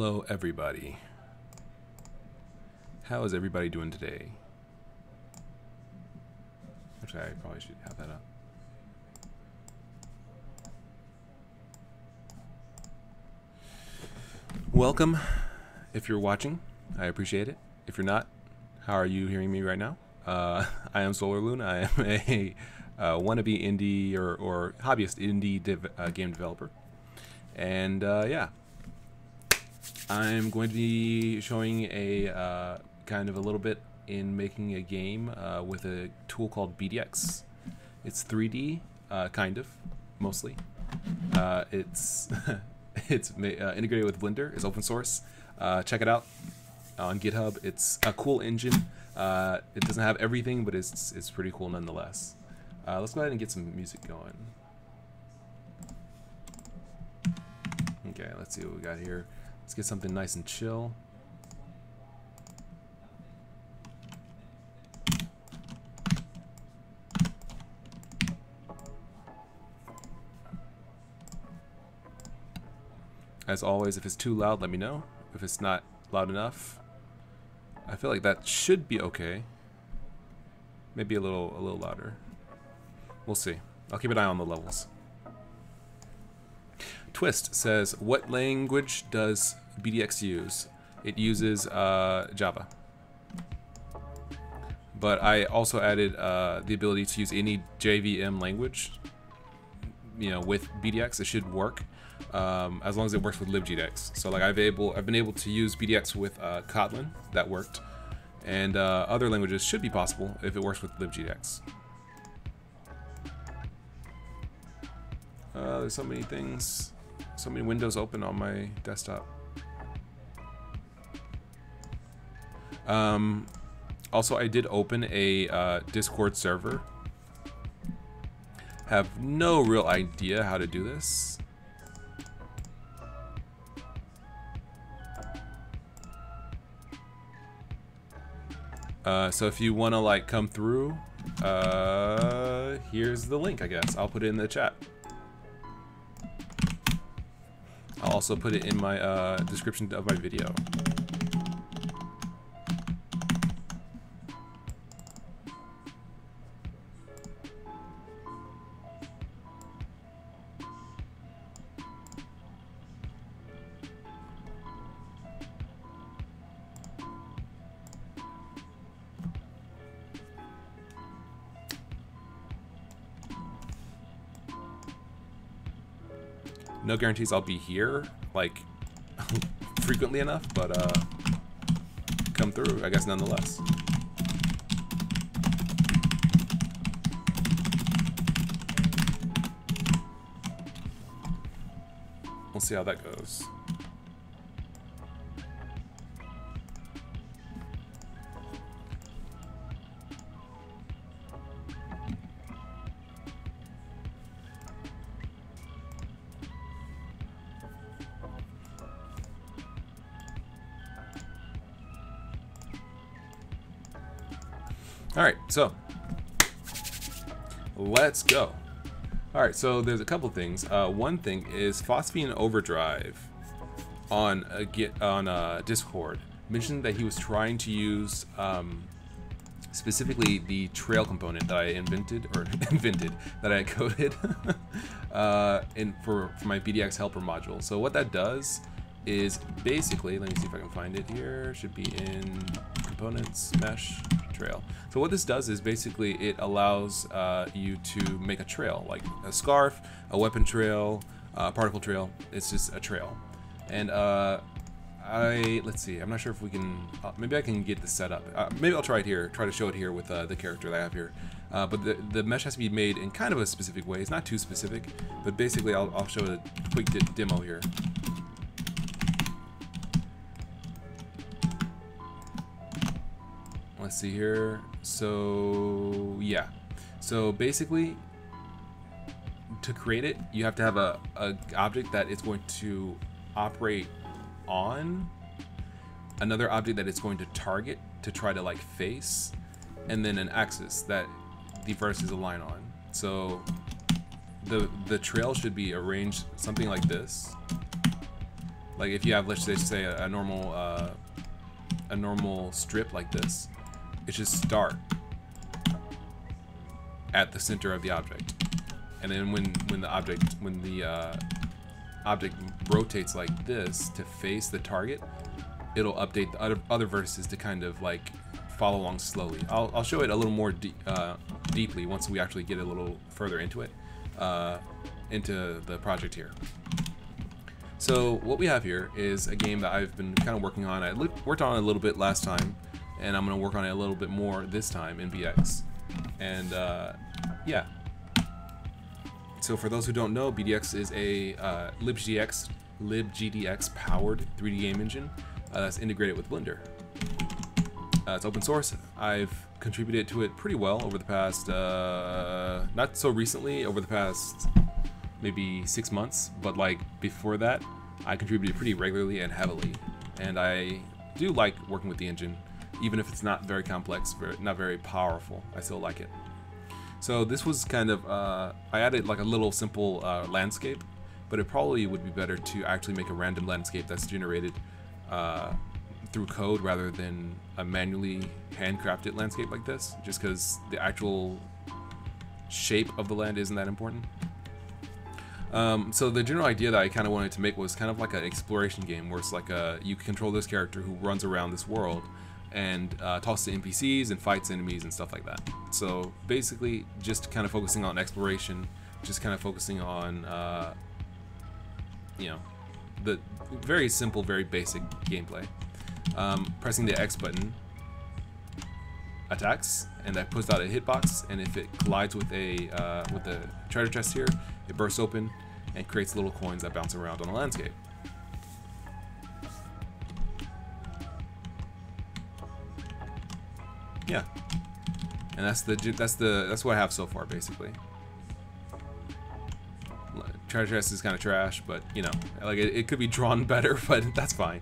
Hello everybody. How is everybody doing today? Actually, I probably should have that up. Welcome. If you're watching, I appreciate it. If you're not, how are you hearing me right now? I am SolarLune. I am a wannabe indie or hobbyist indie game developer. And yeah, I'm going to be showing a kind of a little bit in making a game with a tool called BDX. It's 3D, kind of, mostly. It's it's integrated with Blender. It's open source. Check it out on GitHub. It's a cool engine. It doesn't have everything, but it's pretty cool nonetheless. Let's go ahead and get some music going. Okay, let's see what we got here. Let's get something nice and chill. As always, if it's too loud, let me know. If it's not loud enough, I feel like that should be okay. Maybe a little louder. We'll see. I'll keep an eye on the levels. Twist says, what language does BDX use? It uses Java. But I also added the ability to use any JVM language. You know, with BDX, it should work as long as it works with libgdx. So like I've been able to use BDX with Kotlin. That worked, and other languages should be possible if it works with libgdx. There's so many things. So many windows open on my desktop. Also, I did open a Discord server. Have no real idea how to do this. So if you want to like come through, here's the link, I guess. I'll put it in the chat. I'll also put it in my description of my video. No guarantees I'll be here, like, frequently enough, but, come through, I guess, nonetheless. We'll see how that goes. Alright, so let's go. Alright, so there's a couple things. One thing is Phosphine Overdrive on Discord mentioned that he was trying to use specifically the trail component that I invented that I coded for my BDX helper module. So what that does is basically, let me see if I can find it here. Should be in components, mesh, trail. So what this does is basically it allows you to make a trail, like a scarf, a weapon trail, a particle trail. It's just a trail. And let's see, I'm not sure if we can, maybe I can get this set up. Maybe I'll try it here, try to show it here with the character that I have here. But the mesh has to be made in kind of a specific way. It's not too specific, but basically I'll show a quick demo here. Let's see here. So yeah, so basically to create it, you have to have a object that it's going to operate on, another object that it's going to target to try to like face, and then an axis that the vertices align on. So the trail should be arranged something like this. Like if you have, let's just say, a normal strip like this, it should start at the center of the object, and then when the object rotates like this to face the target, it'll update the other vertices to kind of like follow along slowly. I'll show it a little more deeply once we actually get a little further into it, into the project here. So what we have here is a game that I've been kind of working on. I worked on it a little bit last time, and I'm going to work on it a little bit more this time in BDX. And yeah. So for those who don't know, BDX is a libGDX powered 3D game engine that's integrated with Blender. It's open source. I've contributed to it pretty well over the past, not so recently, over the past maybe 6 months, but like before that, I contributed pretty regularly and heavily. And I do like working with the engine, even if it's not very complex, not very powerful. I still like it. So this was kind of, I added like a little simple landscape, but it probably would be better to actually make a random landscape that's generated through code rather than a manually handcrafted landscape like this, just because the actual shape of the land isn't that important. So the general idea that I kind of wanted to make was kind of like an exploration game where it's like you control this character who runs around this world and talks to NPCs and fights enemies and stuff like that. So basically just kind of focusing on exploration, just kind of focusing on you know, the very simple, very basic gameplay. Pressing the X button attacks, and that puts out a hitbox, and if it collides with the treasure chest here, it bursts open and creates little coins that bounce around on the landscape. Yeah, and that's what I have so far, basically. Treasure chest is kind of trash, but you know, like it could be drawn better, but that's fine.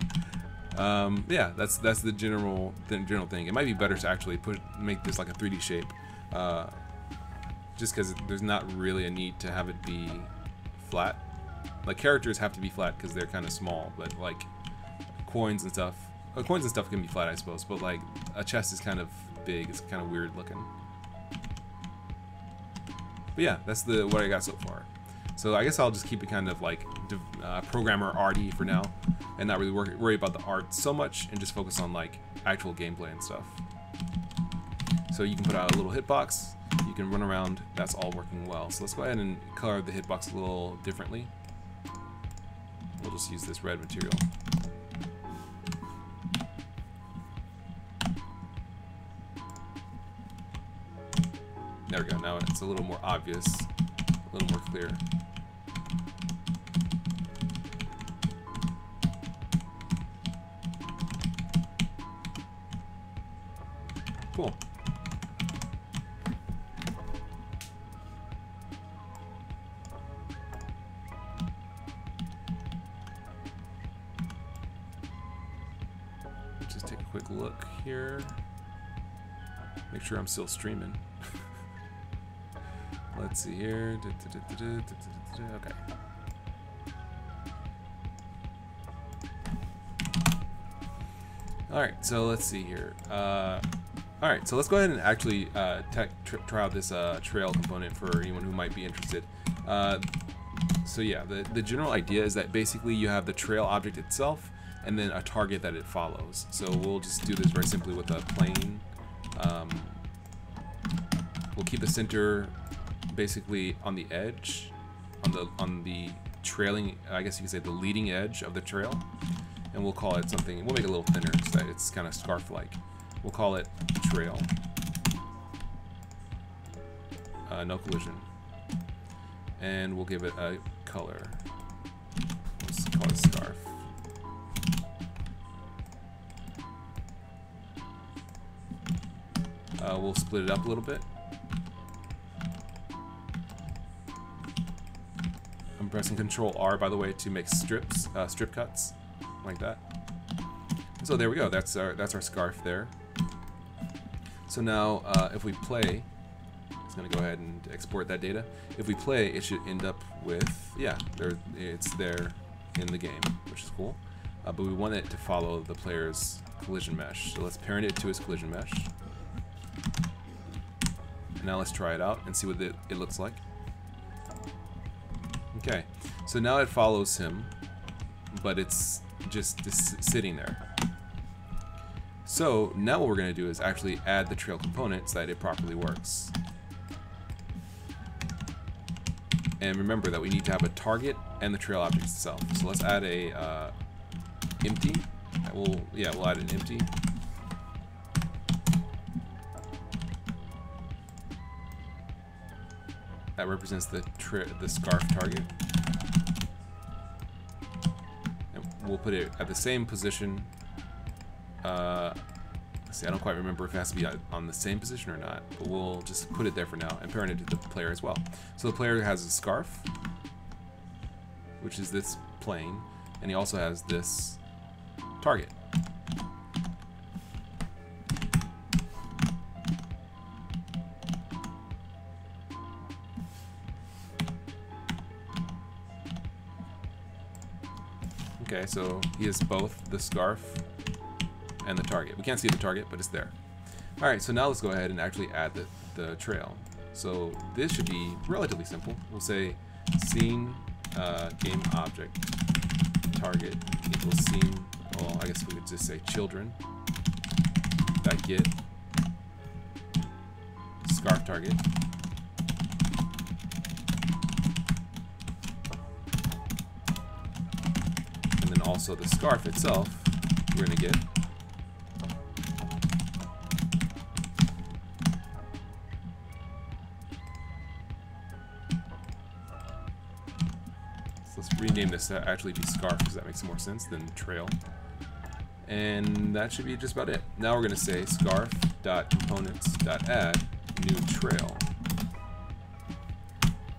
Yeah, that's the general thing. It might be better to actually make this like a 3D shape, just because there's not really a need to have it be flat. Like characters have to be flat because they're kind of small, but like coins and stuff can be flat, I suppose. But like a chest is kind of big. It's kind of weird looking. But yeah, that's what I got so far. So I guess I'll just keep it kind of like programmer arty for now, and not really worry about the art so much, and just focus on like actual gameplay and stuff. So you can put out a little hitbox, you can run around, that's all working well. So let's go ahead and color the hitbox a little differently. We'll just use this red material. There we go, now it's a little more obvious, a little more clear. Cool. Let's just take a quick look here. Make sure I'm still streaming. Let's see here. Okay. Alright, so let's see here. Alright, so let's go ahead and actually try out this trail component for anyone who might be interested. So yeah, the general idea is that basically you have the trail object itself and then a target that it follows. So we'll just do this very simply with a plane. We'll keep the center basically on the edge, on the trailing, I guess you could say the leading edge of the trail, and we'll call it something. We'll make it a little thinner so that it's kind of scarf-like. We'll call it trail. No collision, and we'll give it a color. Let's call it scarf. We'll split it up a little bit. I'm pressing Control R, by the way, to make strip cuts like that. So there we go. That's our scarf there. So now, if we play, it's going to go ahead and export that data. If we play, it should end up with, yeah, it's there. in the game, which is cool. But we want it to follow the player's collision mesh. So let's parent it to his collision mesh. And now let's try it out and see what it looks like. Okay, so now it follows him, but it's just sitting there. So now what we're going to do is actually add the trail component so that it properly works. And remember that we need to have a target and the trail object itself. So let's add a empty. We'll add an empty. That represents the scarf target. And we'll put it at the same position. Let's see, I don't quite remember if it has to be on the same position or not, but we'll just put it there for now and parent it to the player as well. So the player has a scarf, which is this plane, and he also has this target. Okay, so he has both the scarf and the target. We can't see the target, but it's there. Alright, so now let's go ahead and actually add the trail. So this should be relatively simple. We'll say scene game object target equals scene, well, I guess we could just say children that get scarf target. And then also the scarf itself, we're going to get. So let's rename this to actually be scarf because that makes more sense than trail. And that should be just about it. Now we're going to say scarf.components.add new trail.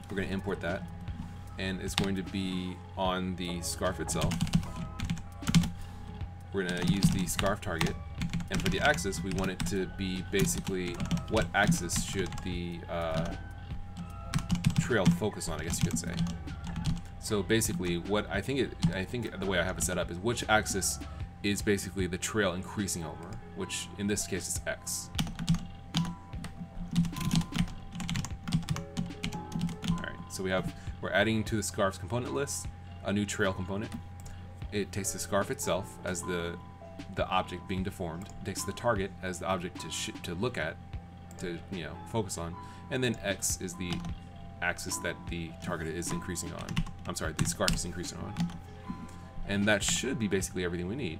We're going to import that, and it's going to be on the scarf itself. We're going to use the scarf target, and for the axis we want it to be basically what axis should the trail focus on, I guess you could say. So basically what I think the way I have it set up is which axis is basically the trail increasing over, which in this case is X. Alright, so we're adding to the scarf's component list a new trail component. It takes the scarf itself as the object being deformed. It takes the target as the object to look at, to focus on, and then X is the axis that the target is increasing on. I'm sorry, the scarf is increasing on. And that should be basically everything we need.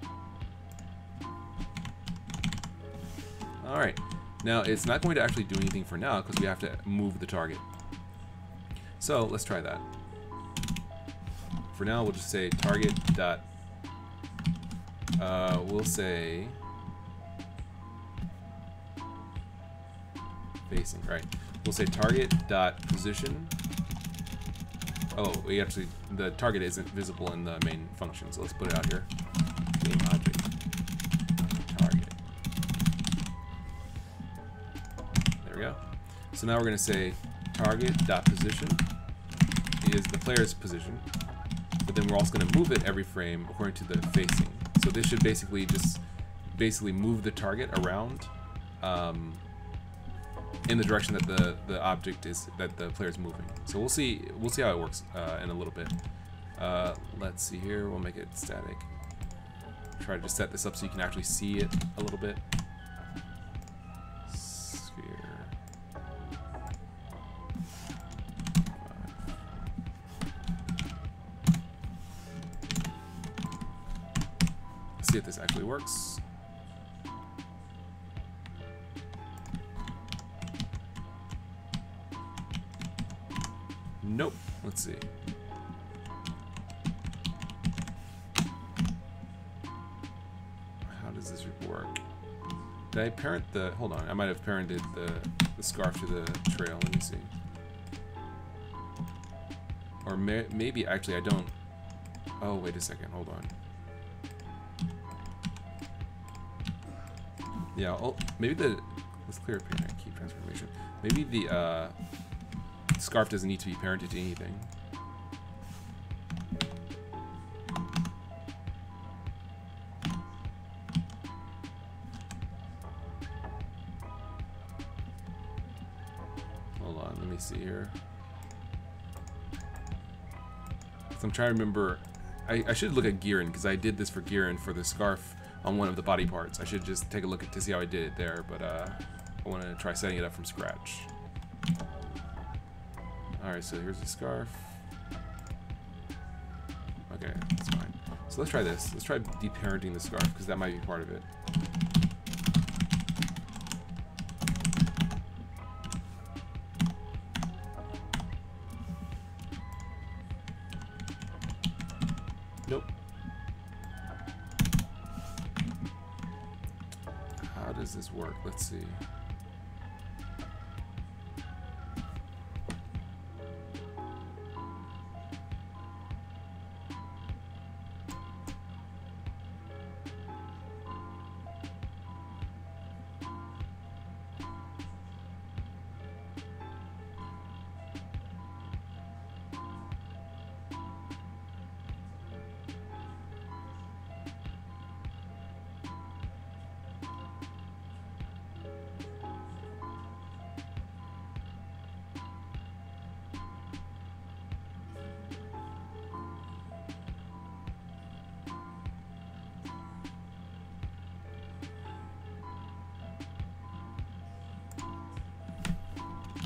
Alright, now it's not going to actually do anything for now because we have to move the target. So let's try that. For now, we'll just say target dot, we'll say facing, right? We'll say target dot position. Oh, the target isn't visible in the main function, so let's put it out here. Game object target. There we go. So now we're going to say target dot position is the player's position, but then we're also going to move it every frame according to the facing. So this should basically just move the target around in the direction that the object is, that the player is moving. So we'll see how it works in a little bit. Let's see here. We'll make it static. Try to just set this up so you can actually see it a little bit. Sphere. Let's see if this actually works. Nope. Let's see. How does this work? Did I parent the... Hold on. I might have parented the scarf to the trail. Let me see. Or maybe actually I don't... Oh, wait a second. Hold on. Yeah, maybe the... Let's clear parent key transformation. Maybe the scarf doesn't need to be parented to anything. Let me see here. So I'm trying to remember. I should look at Gearin, because I did this for Gearin for the scarf on one of the body parts. I should just take a look to see how I did it there, but I want to try setting it up from scratch. Alright, so here's the scarf. Okay, that's fine. So let's try this. Let's try deparenting the scarf, because that might be part of it. Nope. How does this work? Let's see.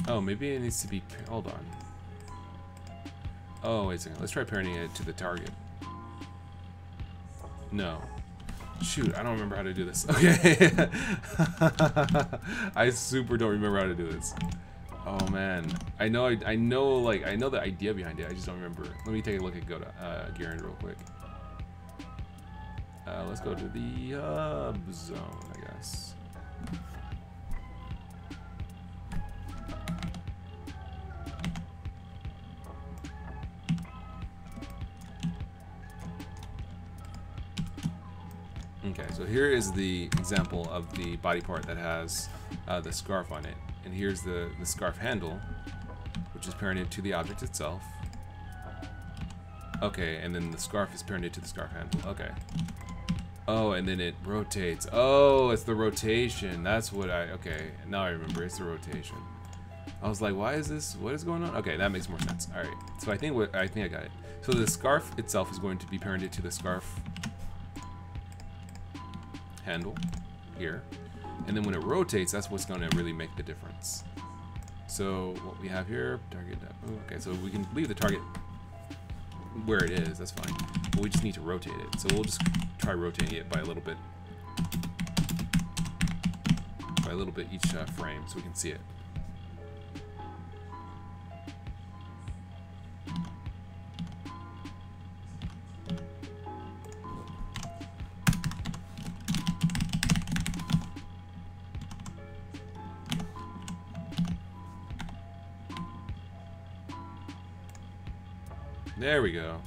Oh, maybe it needs to be... Hold on. Oh, wait a second. Let's try parenting it to the target. No. Shoot, I don't remember how to do this. Okay. I super don't remember how to do this. Oh, man. I know the idea behind it. I just don't remember. Let me take a look at Gearin real quick. Let's go to the hub zone, I guess. Okay, so here is the example of the body part that has the scarf on it. And here's the scarf handle, which is parented to the object itself. Okay, and then the scarf is parented to the scarf handle. Okay. Oh, and then it rotates. Oh, it's the rotation. That's what okay, now I remember. It's the rotation. I was like, why is this? What is going on? Okay, that makes more sense. All right. So I think I got it. So the scarf itself is going to be parented to the scarf handle here, and then when it rotates, that's what's going to really make the difference. So what we have here, target. Okay, so we can leave the target where it is. That's fine. But we just need to rotate it. So we'll just try rotating it by a little bit each frame, so we can see it. There we go.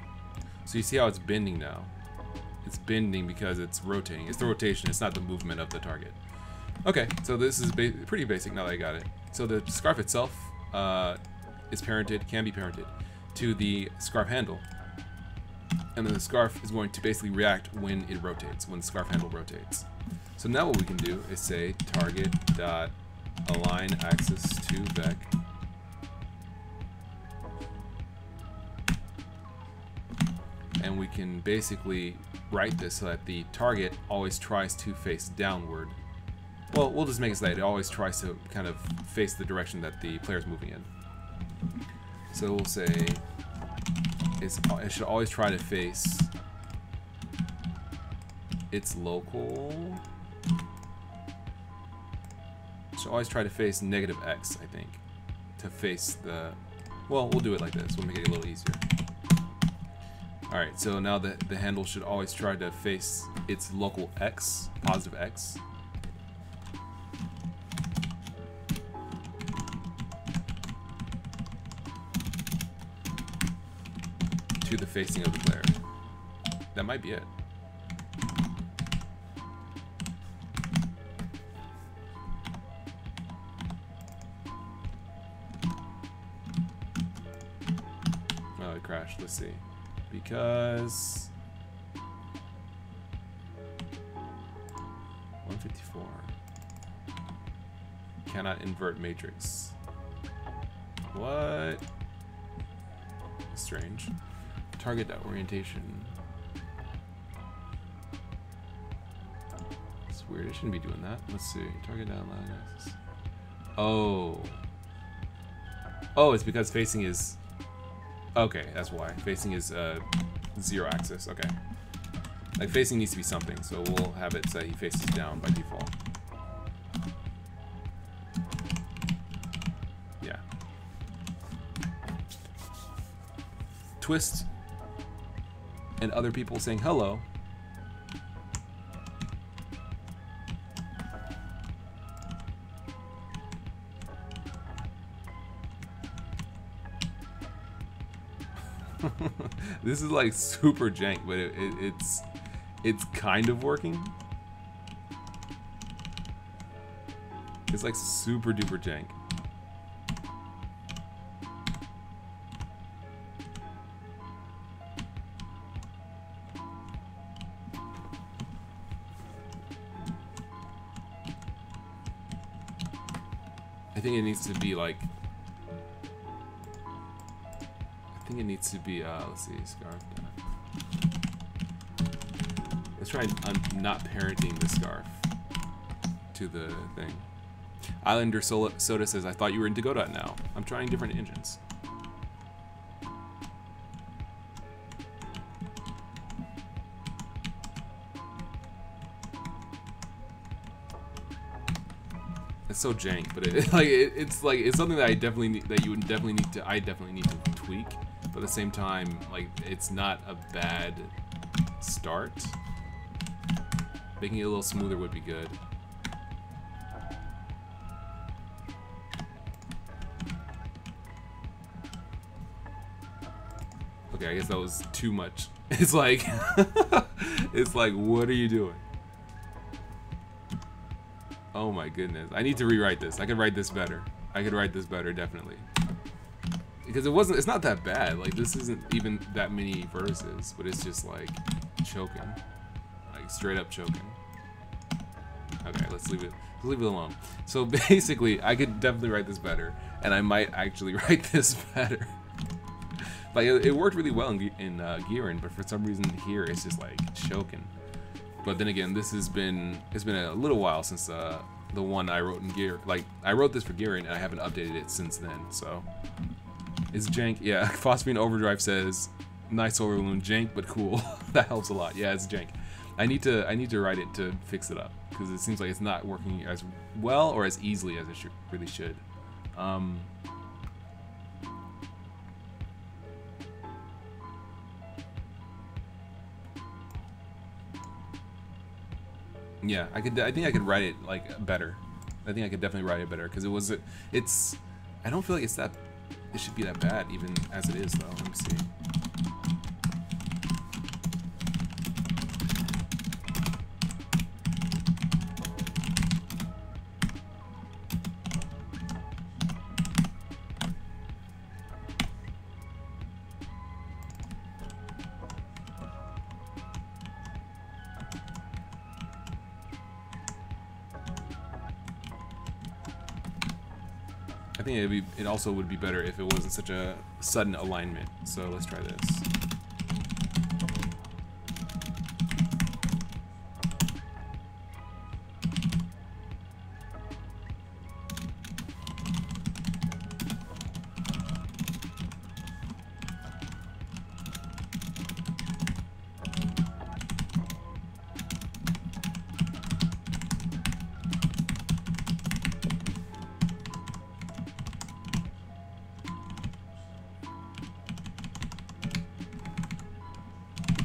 So you see how it's bending now. It's bending because it's rotating. It's the rotation, it's not the movement of the target. Okay, so this is pretty basic now that I got it. So the scarf itself is can be parented to the scarf handle. And then the scarf is going to basically react when it rotates, when the scarf handle rotates. So now what we can do is say target.align axis to vec. And we can basically write this so that the target always tries to face downward. Well, we'll just make it so that it always tries to kind of face the direction that the player is moving in. So we'll say it should always try to face its local. It should always try to face -x, I think, to face the. Well, we'll do it like this. We'll make it a little easier. Alright, so now the handle should always try to face its local x, positive x. To the facing of the player. That might be it. Oh, it crashed. Let's see. Because 154 cannot invert matrix. What? Strange. Target that orientation. It's weird. I shouldn't be doing that. Let's see. Target down line axis. Oh. Oh, it's because facing is. Okay, that's why. Facing is 0 axis. Okay. Like facing needs to be something, so we'll have it say he faces down by default. Yeah. Twist and other people saying hello. This is like super jank, but it's kind of working. It's like super duper jank. I think it needs to be like. I think it needs to be. Let's see, scarf. Let's try. I'm not parenting the scarf to the thing. Islander Soda says, "I thought you were into Godot now. I'm trying different engines." It's so jank, but it's something that I definitely need, that you would definitely need to. I definitely need to tweak, but at the same time, like it's not a bad start. Making it a little smoother would be good. Okay, I guess that was too much. It's like, it's like, what are you doing? Oh my goodness. I need to rewrite this. I could write this better. I could write this better, definitely. Because it's not that bad. Like, this isn't even that many verses, but it's just like choking. Like, straight up choking. Okay, let's leave it alone. So basically, I could definitely write this better, and I might actually write this better. Like, it worked really well in Gearin, but for some reason here, it's just like choking. But then again, it's been a little while since the one I wrote in Gear. Like, I wrote this for Gearin, and I haven't updated it since then. So it's jank. Yeah, Phosphine Overdrive says, "Nice SolarLune, jank but cool." That helps a lot. Yeah, it's jank. I need to write it to fix it up because it seems like it's not working as well or as easily as it really should. Yeah, I think I could write it like better. I think I could definitely write it better because it's. I don't feel like it should be that bad even as it is though. Let me see. I think it also would be better if it wasn't such a sudden alignment. So let's try this.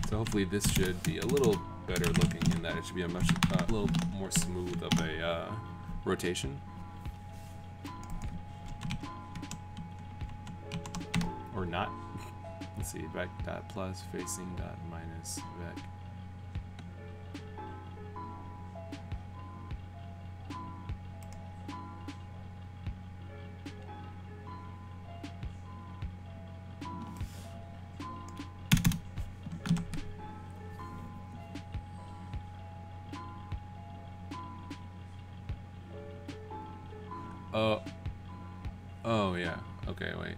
So hopefully this should be a little better looking in that it should be a little more smooth of a rotation. Or not. Let's see, vec dot plus facing dot minus vec. Oh yeah, okay. Okay, wait.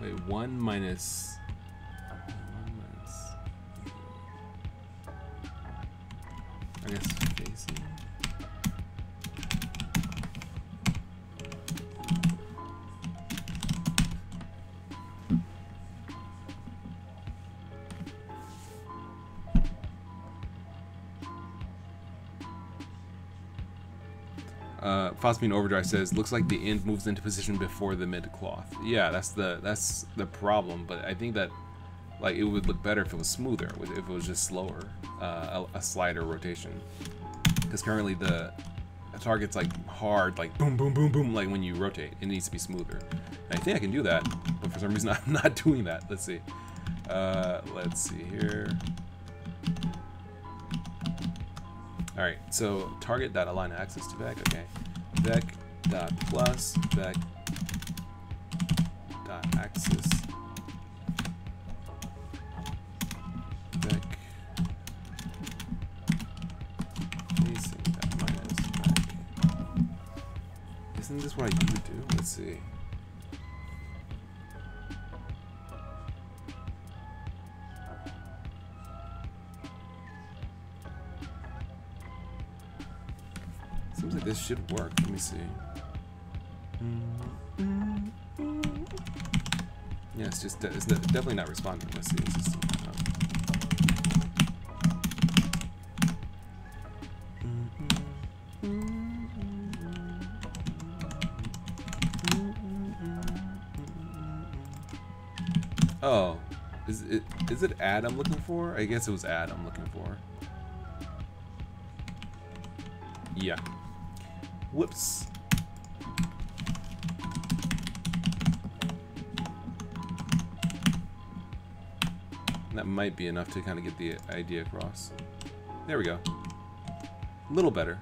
Wait, 1 minus... I guess facing. Phosphine Overdrive says, looks like the end moves into position before the mid cloth. Yeah, that's the problem, but I think that like it would look better if it was smoother, if it was just slower, a slider rotation. Because currently the target's like hard, like boom, boom, boom, boom, like when you rotate. It needs to be smoother. And I think I can do that, but for some reason I'm not doing that. Let's see. Let's see here. All right, so target dot align axis to vec. Okay, vec dot plus vec dot axis vec facing dot minus vec. Isn't this what I usually do? Let's see. Seems like this should work. Let me see. Yeah, it's just it's definitely not responding. Let's see. It's just, oh, is it add I'm looking for? I guess it was add I'm looking for. Yeah. Whoops. That might be enough to kind of get the idea across. There we go. A little better.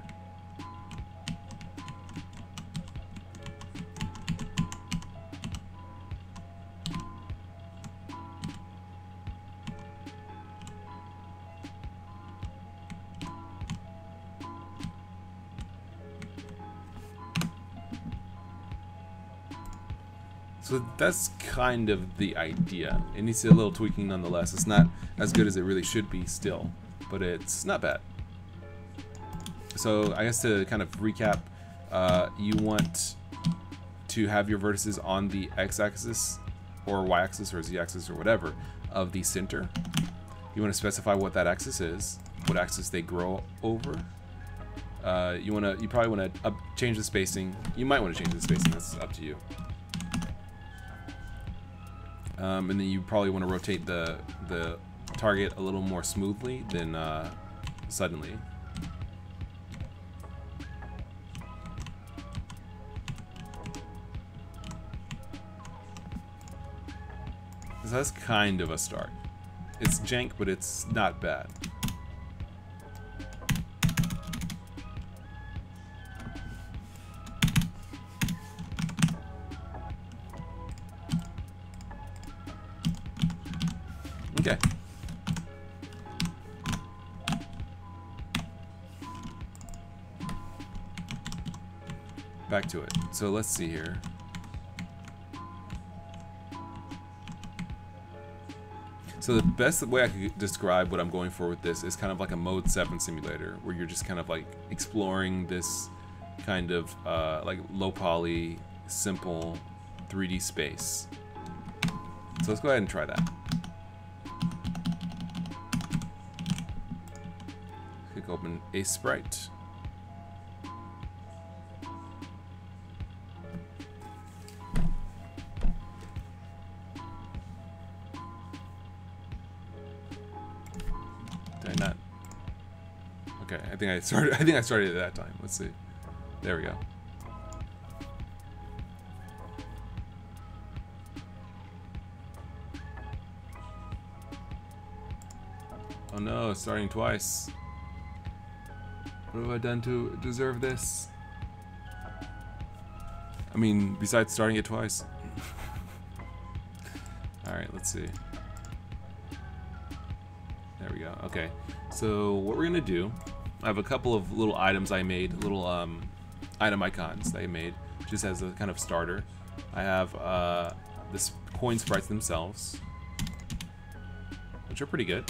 So that's kind of the idea. It needs a little tweaking nonetheless. It's not as good as it really should be still, but it's not bad. So I guess to kind of recap, you want to have your vertices on the x-axis or y-axis or z-axis or whatever of the center. You want to specify what that axis is, what axis they grow over. You probably want to change the spacing. You might want to change the spacing. That's up to you. And then you probably want to rotate the target a little more smoothly than suddenly. So that's kind of a start. It's jank, but it's not bad. Okay. Back to it. So let's see here. So the best way I could describe what I'm going for with this is kind of like a mode 7 simulator, where you're just kind of like exploring this kind of like low poly, simple 3D space. So let's go ahead and try that. Click open a sprite. Did I not? Okay, I think I started. I think I started at that time. Let's see. There we go. Oh no, it's starting twice. What have I done to deserve this? I mean, besides starting it twice. Alright, let's see. There we go. Okay. So what we're gonna do, I have a couple of little items I made, little item icons that I made, just as a kind of starter. I have this coin sprites themselves, which are pretty good.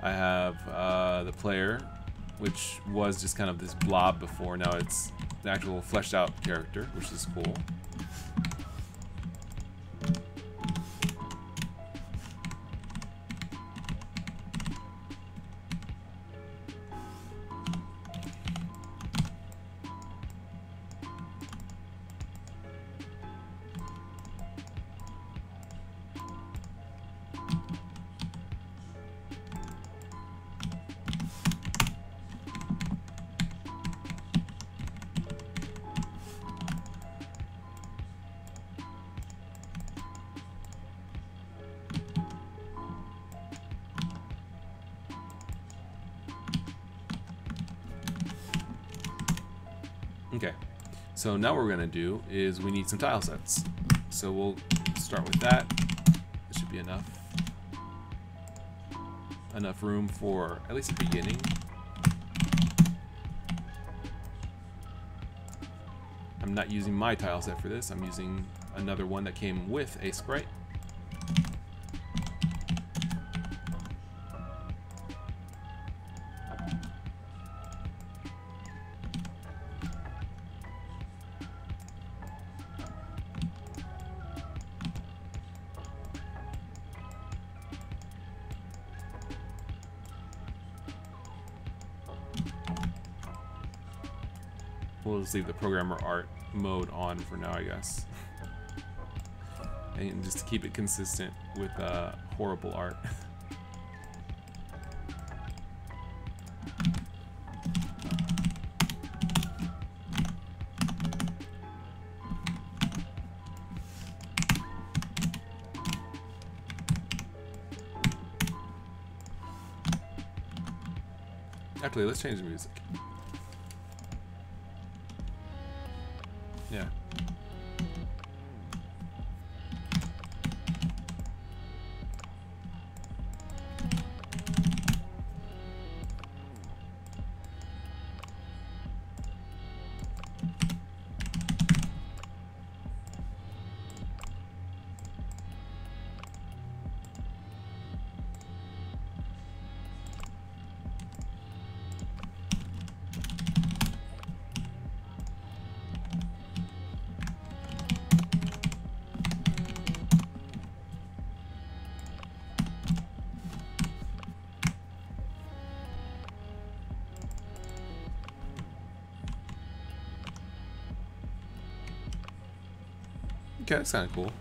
I have the player, which was just kind of this blob before. Now it's an actual fleshed out character, which is cool. Okay, so now what we're gonna do is we need some tile sets. So we'll start with that. This should be enough room for at least the beginning. I'm not using my tile set for this. I'm using another one that came with a sprite. We'll just leave the programmer art mode on for now, I guess. And just to keep it consistent with horrible art. Actually, let's change the music. Yeah. Okay, that's kind of cool.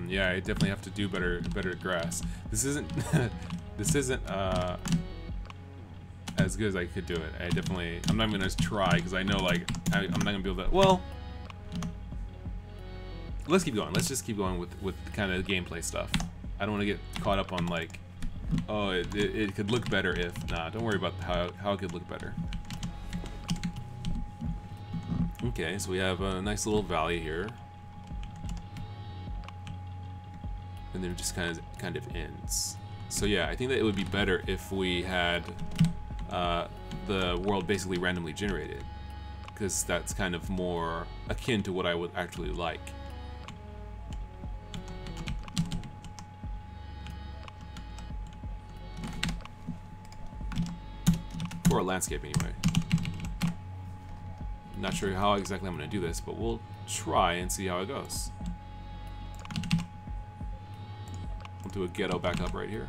Yeah, I definitely have to do better grass. This isn't this isn't as good as I could do it. I'm not gonna try because I know like I'm not gonna be able to. Well, let's keep going. Let's just keep going with kind of gameplay stuff. I don't want to get caught up on like, oh, it could look better if. Nah, don't worry about how it could look better. Okay, so we have a nice little valley here. And then it just kind of ends. So yeah, I think that it would be better if we had the world basically randomly generated, because that's kind of more akin to what I would actually like. For a landscape anyway. Not sure how exactly I'm going to do this, but we'll try and see how it goes. We'll do a ghetto back up right here.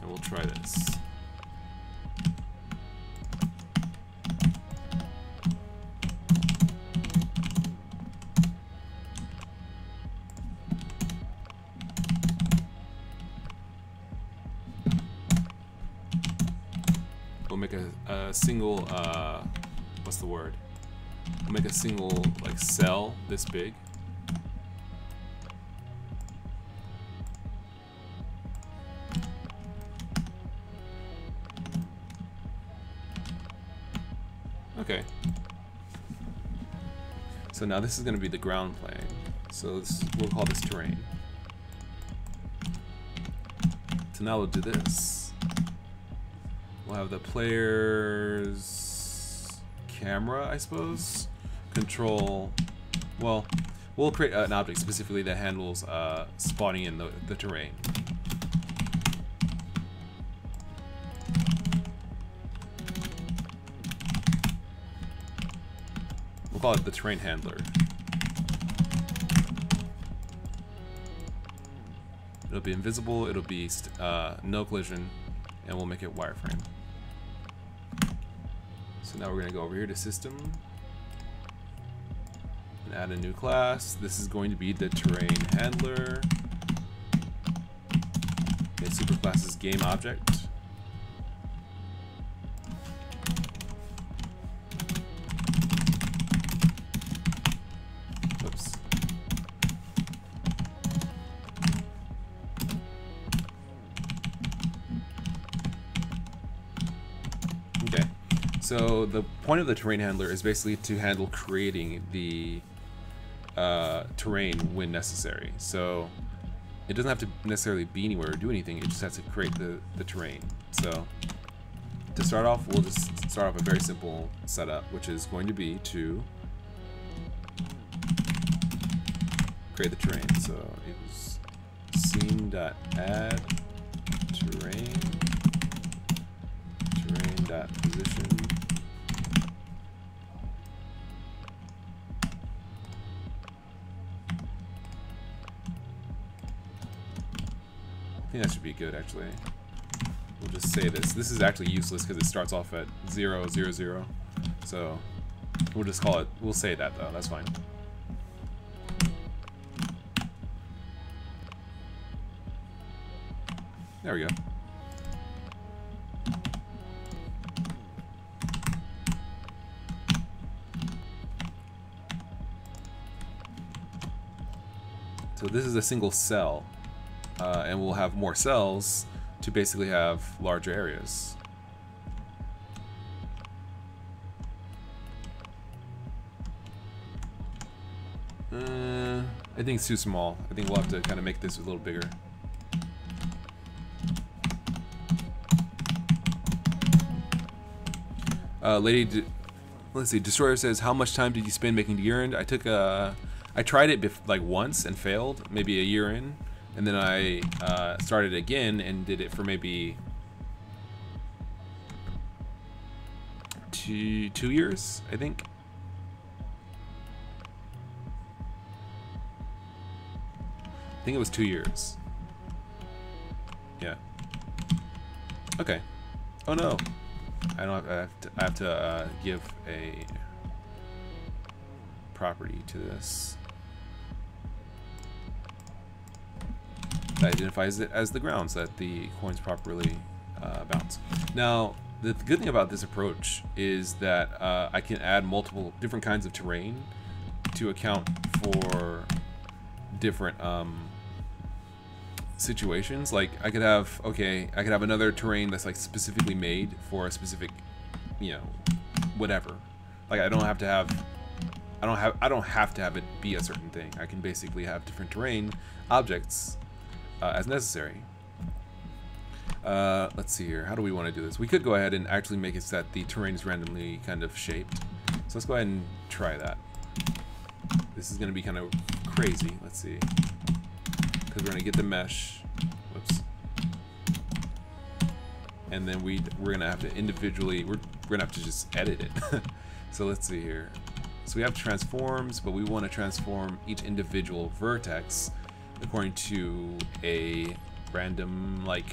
And we'll try this. We'll make a single, what's the word? We'll make a single, like, cell this big. Okay. So now this is going to be the ground plane. So we'll call this terrain. So now we'll do this. We'll have the player's camera, I suppose, control. Well, we'll create an object specifically that handles spawning in the terrain. We'll call it the terrain handler. It'll be invisible, it'll be no collision, and we'll make it wireframe. So now we're going to go over here to system and add a new class. This is going to be the terrain handler. Okay, superclass is game object. Oops. Okay. So the point of the terrain handler is basically to handle creating the terrain when necessary. So it doesn't have to necessarily be anywhere or do anything, it just has to create the terrain. So to start off, we'll just start off a very simple setup, which is going to be to create the terrain. So it was scene.add terrain.position. I think that should be good, actually. We'll just say this. This is actually useless because it starts off at 0, 0, 0. So we'll just call it, we'll say that though, that's fine. There we go. So this is a single cell. And we'll have more cells to basically have larger areas. I think it's too small. I think we'll have to kind of make this a little bigger. Let's see. Destroyer says, "How much time did you spend making the urine?" I tried it like once and failed, maybe a year in. And then I started again and did it for maybe two years, I think. I think it was 2 years. Yeah. Okay. Oh no. I have to give a property to this. That identifies it as the ground so that the coins properly bounce. Now, the good thing about this approach is that I can add multiple different kinds of terrain to account for different situations. Like I could have, I could have another terrain that's like specifically made for a specific, you know, whatever. Like I don't have to have I don't have to have it be a certain thing. I can basically have different terrain objects as necessary. Let's see here. How do we want to do this? We could go ahead and actually make it so that the terrain is randomly kind of shaped. So let's go ahead and try that. This is going to be kind of crazy. Let's see. Because we're going to get the mesh. Whoops. And then we're going to have to individually, we're going to have to just edit it. So let's see here. So we have transforms, but we want to transform each individual vertex according to a random, like,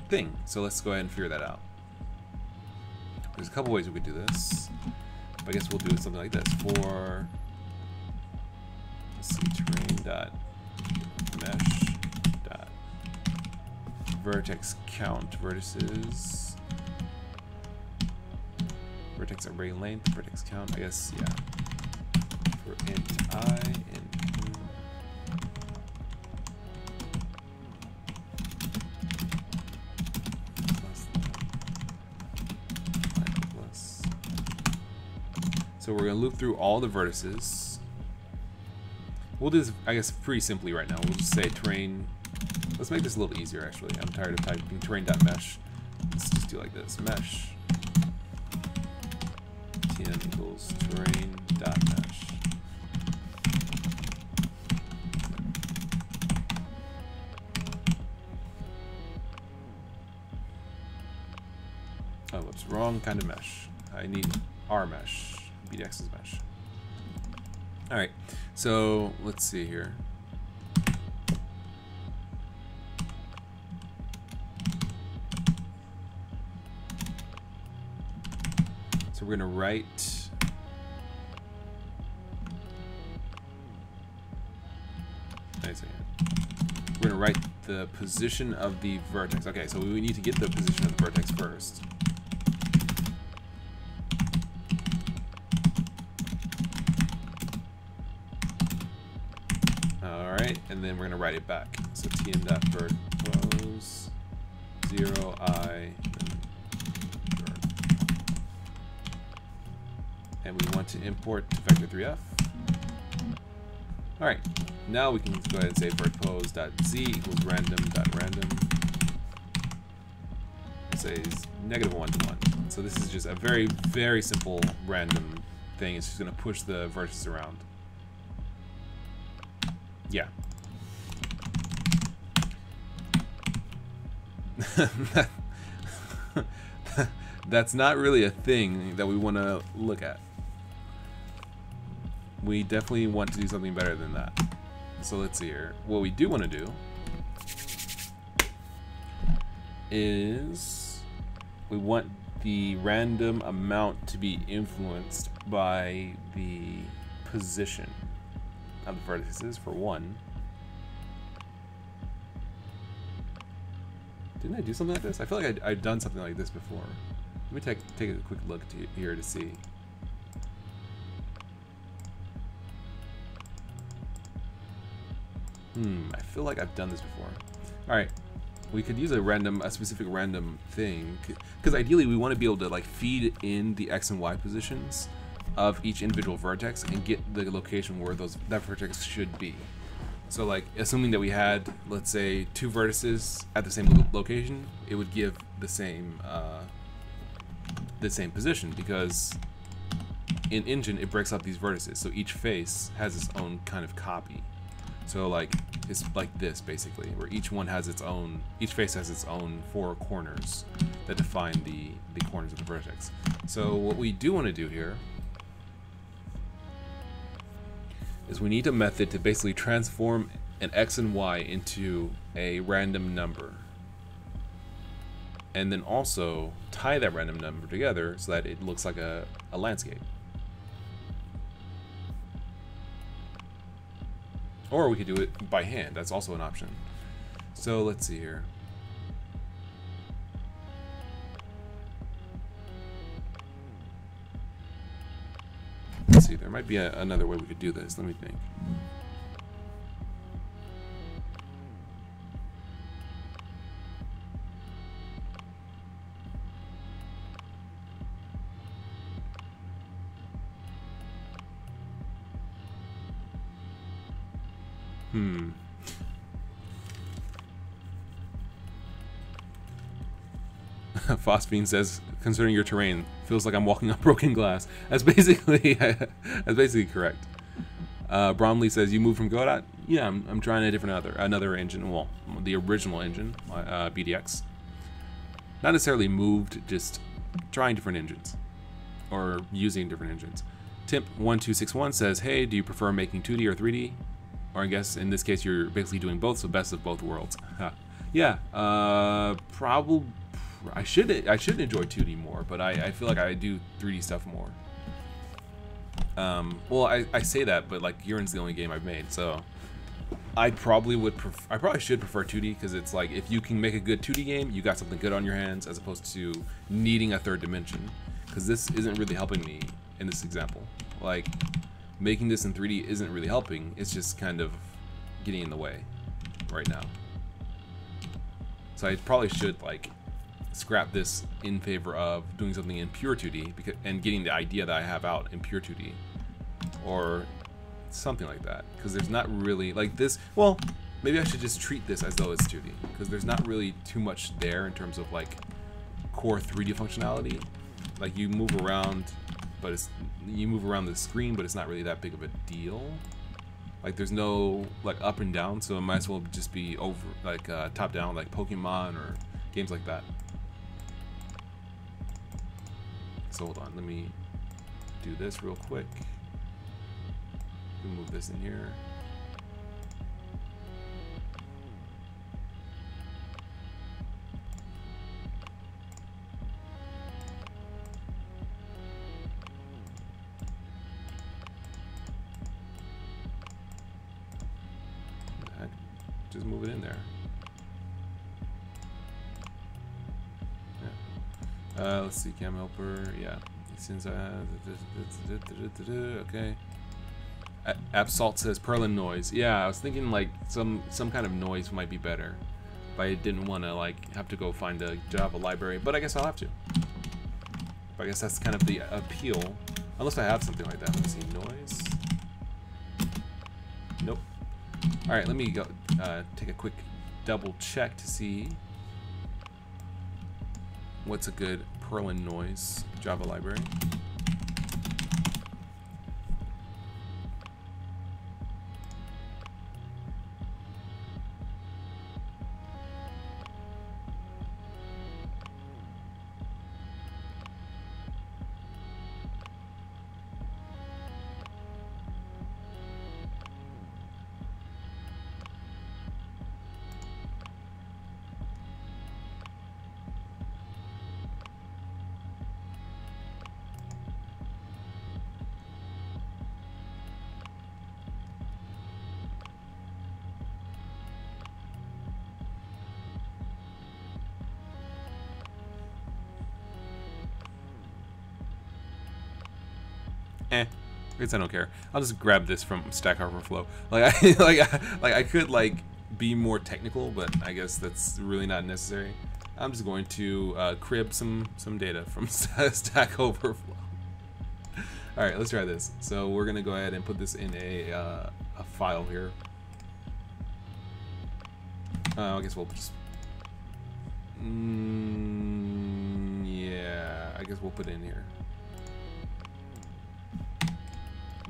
thing. So let's go ahead and figure that out. There's a couple ways we could do this. But I guess we'll do something like this. For, let's see, terrain dot mesh dot vertex count vertices. Vertex array length, vertex count, I guess, yeah. For int I, int plus. So we're going to loop through all the vertices. We'll do this, I guess, pretty simply right now. We'll just say terrain. Let's make this a little easier, actually. I'm tired of typing terrain.mesh. Let's just do like this. Mesh tn equals terrain.mesh. Oh, whoops, wrong kind of mesh. I need our mesh, BDX's mesh. All right, so let's see here. So we're gonna write we're gonna write the position of the vertex. Okay, so we need to get the position of the vertex first. All right, and then we're gonna write it back. So tn.vert close 0 I. And we want to import to vector3f. All right, now we can go ahead and say vertpose.z equals random.random. It says -1 to 1. So this is just a very, very simple random thing. It's just going to push the vertices around. Yeah. That's not really a thing that we want to look at. We definitely want to do something better than that. So let's see here. What we do want to do is we want the random amount to be influenced by the position of the vertices, for one. Didn't I do something like this? I feel like I've done something like this before. Let me take a quick look here to see. I feel like I've done this before. All right, we could use a specific random thing, because ideally we want to be able to like feed in the x and y positions of each individual vertex and get the location where that vertex should be. So like, assuming that we had, let's say, 2 vertices at the same location, it would give the same position, because in Engine it breaks up these vertices, so each face has its own kind of copy. So like, it's like this basically, where each face has its own 4 corners that define the corners of the vertex. So what we do want to do here is we need a method to basically transform an x and y into a random number, and then also tie that random number together so that it looks like a landscape. Or we could do it by hand. That's also an option. So let's see here. Let's see, there might be another way we could do this. Let me think. Phosphine says, considering your terrain, feels like I'm walking on broken glass. That's basically correct. Bromley says, you moved from Godot? Yeah, I'm trying a different another engine. Well, the original engine, BDX. Not necessarily moved, just trying different engines or using different engines. Timp1261 says, hey, do you prefer making 2D or 3D? Or I guess in this case you're basically doing both, so best of both worlds. Yeah, probably. I should enjoy 2D more, but I feel like I do 3D stuff more. Well, I say that, but like Urin's the only game I've made, so I probably should prefer 2D, because it's like if you can make a good 2D game, you got something good on your hands, as opposed to needing a third dimension. Because this isn't really helping me in this example. Like, making this in 3D isn't really helping, it's just kind of getting in the way right now. So I probably should like scrap this in favor of doing something in pure 2D and getting the idea that I have out in pure 2D, or something like that, because there's not really like this. Well, maybe I should just treat this as though it's 2D, because there's not really too much there in terms of like core 3D functionality. Like you move around, but you move around the screen, but it's not really that big of a deal. Like there's no like up and down, so it might as well just be over like top down, like Pokemon or games like that. So hold on, let me do this real quick. Move this in here. Just move it in there. Yeah. Let's see, cam helper. Yeah. Since okay. Absolt says Perlin noise. Yeah, I was thinking like some kind of noise might be better, but I didn't want to like have to go find a Java library. But I guess I'll have to. But I guess that's kind of the appeal, unless I have something like that. Let me see, noise. Nope. All right, let me go take a quick double check to see what's a good Perlin noise Java library. I guess I don't care. I'll just grab this from Stack Overflow. Like I could like be more technical, but I guess that's really not necessary. I'm just going to crib some data from Stack Overflow. All right, let's try this. So we're gonna go ahead and put this in a file here. I guess we'll just yeah, I guess we'll put it in here.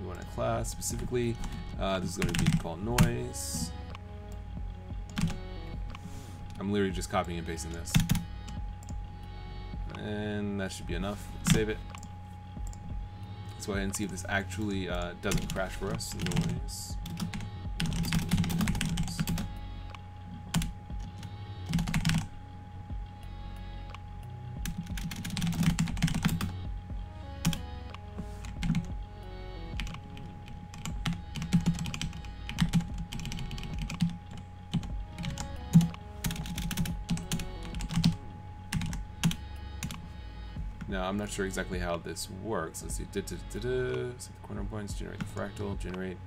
We want a class specifically. This is going to be called noise. I'm literally just copying and pasting this, and that should be enough. Save it. Let's go ahead and see if this actually doesn't crash for us. Noise. Now, I'm not sure exactly how this works. Let's see. Set the corner points, generate the fractal, generate.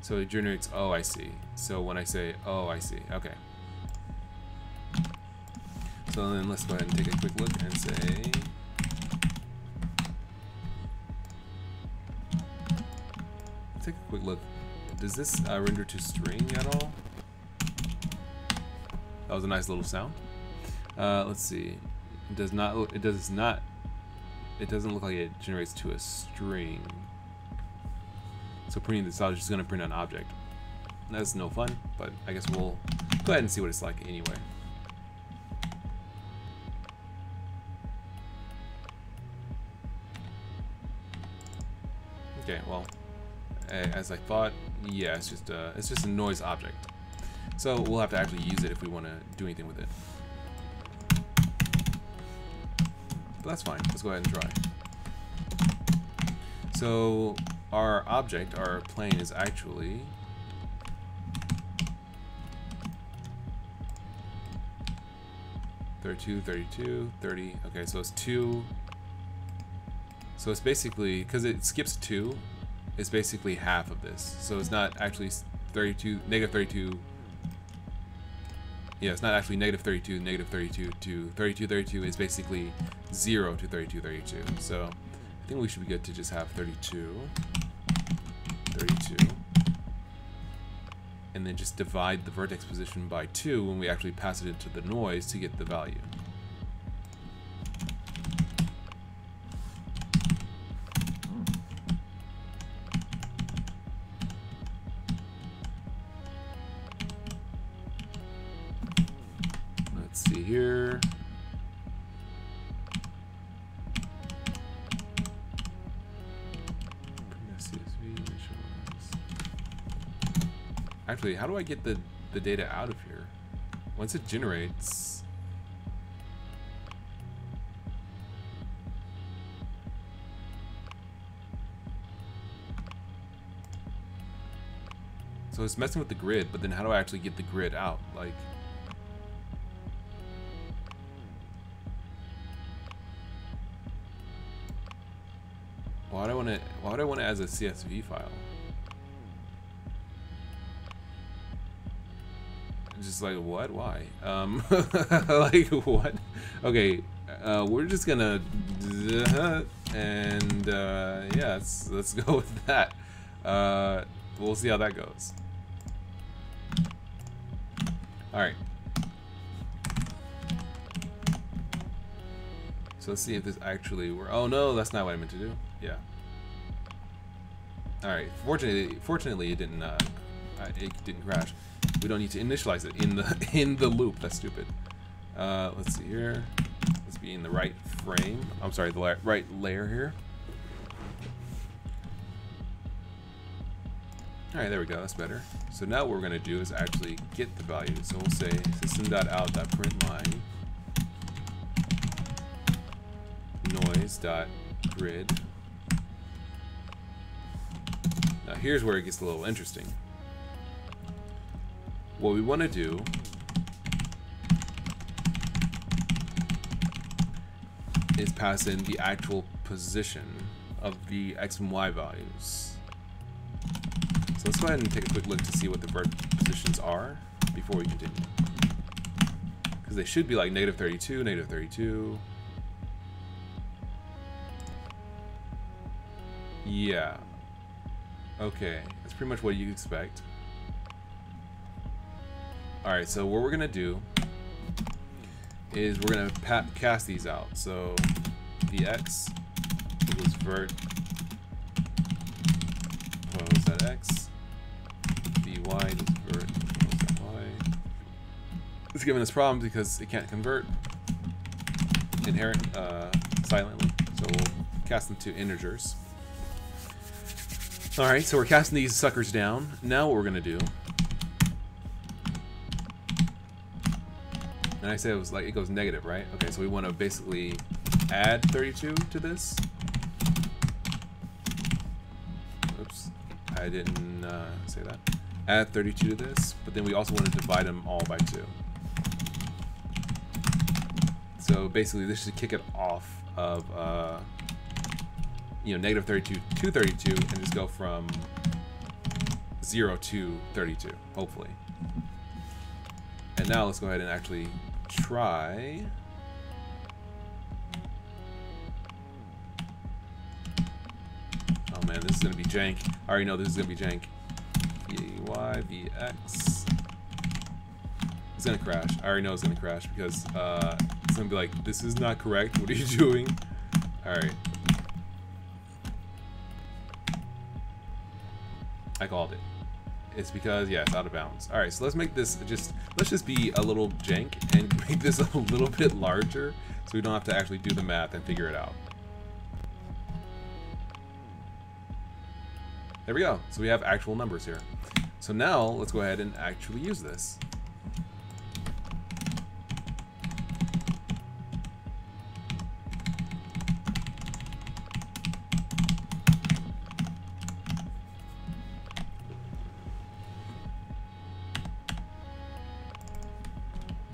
So it generates, oh, I see. So when I say, oh, I see. Okay. So then let's go ahead and take a quick look and say, take a quick look. Does this render to string at all? That was a nice little sound. Let's see. It does not. It does not. It doesn't look like it generates to a string. So printing this out is just going to print an object. That's no fun, but I guess we'll go ahead and see what it's like anyway. Okay, well, as I thought, yeah, it's just a noise object. So we'll have to actually use it if we want to do anything with it. But that's fine. Let's go ahead and try. So our object, our plane, is actually (32, 32, 30). Okay, so it's 2. So it's basically, because it skips 2, it's basically half of this. So it's not actually 32, negative 32. Yeah, it's not actually negative 32, negative 32 to 32, 32. It's basically 0 to 32, 32. So I think we should be good to just have 32, 32. And then just divide the vertex position by 2 when we actually pass it into the noise to get the value. Let's see here. Actually, how do I get the data out of here? Once it generates... So it's messing with the grid, but then how do I actually get the grid out? Like... Why would I want it as a CSV file? Just like, what? Why? Like, what? Okay, we're just gonna and yeah, let's go with that. We'll see how that goes. All right. So let's see if this actually works. Oh no, that's not what I meant to do. Yeah. All right. Fortunately, it didn't crash. We don't need to initialize it in the loop. That's stupid. Let's see here. Let's be in the right frame. I'm sorry, the right layer here. All right, there we go. That's better. So now what we're going to do is actually get the value. So we'll say system.out.println noise.grid. Now here's where it gets a little interesting. What we want to do is pass in the actual position of the X and Y values. So let's go ahead and take a quick look to see what the vert positions are before we continue. Because they should be like negative 32, negative 32. Yeah. Okay, that's pretty much what you expect. Alright, so what we're going to do is we're going to cast these out. So BDX equals vert, pose that X, BY equals vert, pose that Y. It's giving us problems because it can't convert inherent silently. So we'll cast them to integers. Alright, so we're casting these suckers down. Now what we're going to do, and I said it was like, it goes negative, right? Okay, so we want to basically add 32 to this. Oops, I didn't say that. Add 32 to this, but then we also want to divide them all by 2. So basically this should kick it off of, you know, negative 32 to 32 and just go from 0 to 32, hopefully. And now let's go ahead and actually try. Oh man, this is gonna be jank. I already know this is gonna be jank. UI VX. It's gonna crash. I already know it's gonna crash because it's gonna be like, this is not correct. What are you doing? All right. I called it. It's because, yeah, it's out of bounds. All right, so let's make this let's just be a little jank and make this a little bit larger so we don't have to actually do the math and figure it out. There we go. So we have actual numbers here. So now let's go ahead and actually use this.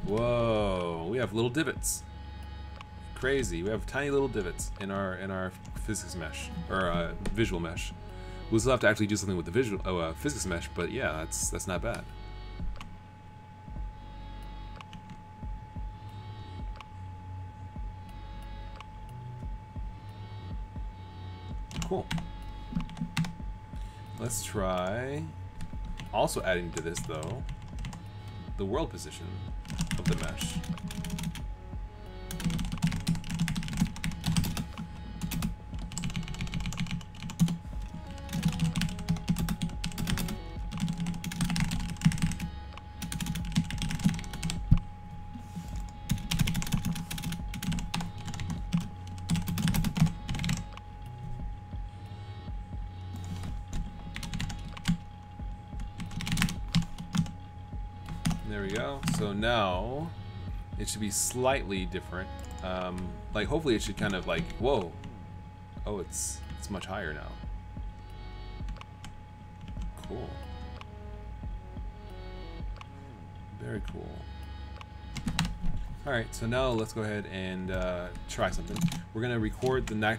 Whoa, we have little divots. Crazy. We have tiny little divots in our physics mesh or visual mesh. We'll still have to actually do something with the visual physics mesh, but yeah, that's not bad. Cool. Let's try also adding to this though the world position of the mesh. There we go. So now it should be slightly different. Like hopefully it should kind of like, whoa. Oh, it's much higher now. Cool. Very cool. All right, so now let's go ahead and try something. We're gonna record the map.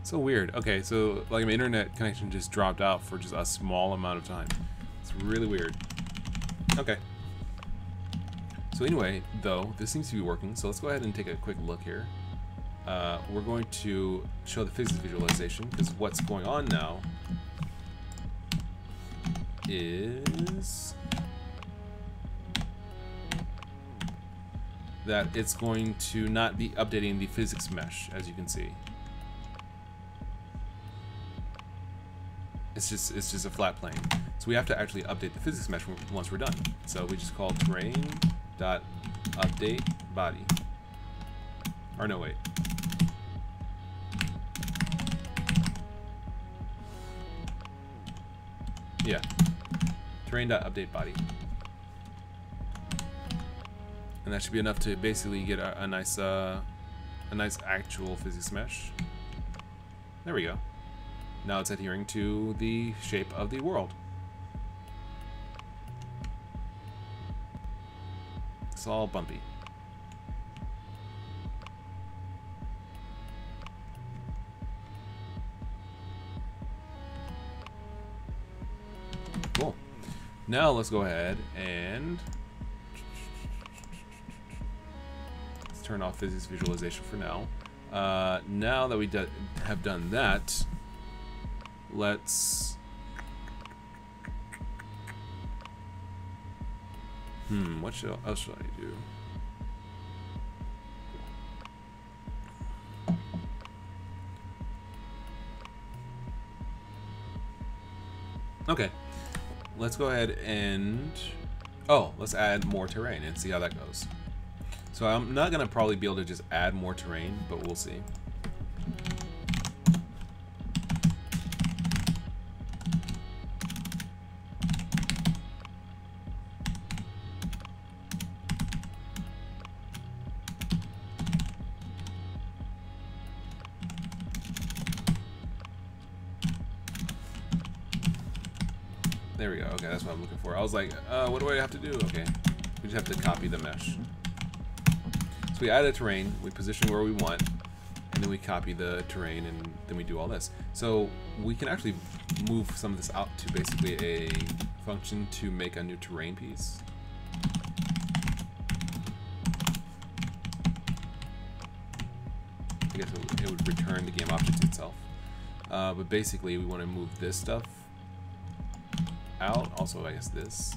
So weird. Okay, so like my internet connection just dropped out for just a small amount of time. It's really weird. Okay. So anyway, though, this seems to be working. So let's go ahead and take a quick look here. We're going to show the physics visualization because what's going on now is that it's going to not be updating the physics mesh, as you can see. It's just a flat plane. So we have to actually update the physics mesh once we're done. So we just call terrain.update body. Or no, wait. Yeah. Terrain.update body. And that should be enough to basically get a nice actual physics mesh. There we go. Now it's adhering to the shape of the world. It's all bumpy. Cool. Now let's go ahead and let's turn off physics visualization for now. Now that we have done that, let's what else should I do? Okay, let's go ahead and let's add more terrain and see how that goes. So I'm not gonna probably be able to just add more terrain, but we'll see. There we go. Okay, that's what I'm looking for. I was like, what do I have to do? Okay, We just have to copy the mesh. So we add a terrain, we position where we want, and then we copy the terrain, and then we do all this. So we can actually move some of this out to basically a function to make a new terrain piece. I guess it would return the game object itself. But basically we want to move this stuff out. Also, I guess this.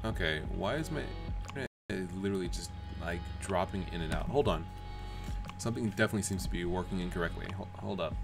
Okay, why is my internet literally just like dropping in and out? Hold on. Something definitely seems to be working incorrectly. Hold up.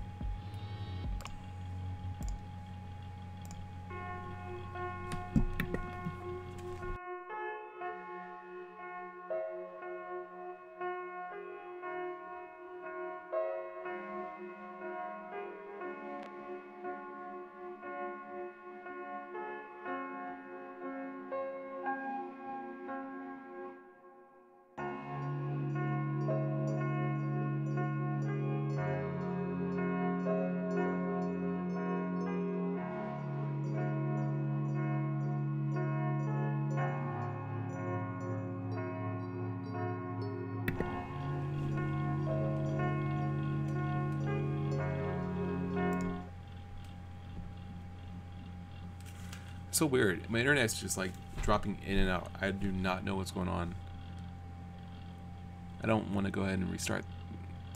So weird. My internet's just like dropping in and out. I do not know what's going on. I don't want to go ahead and restart.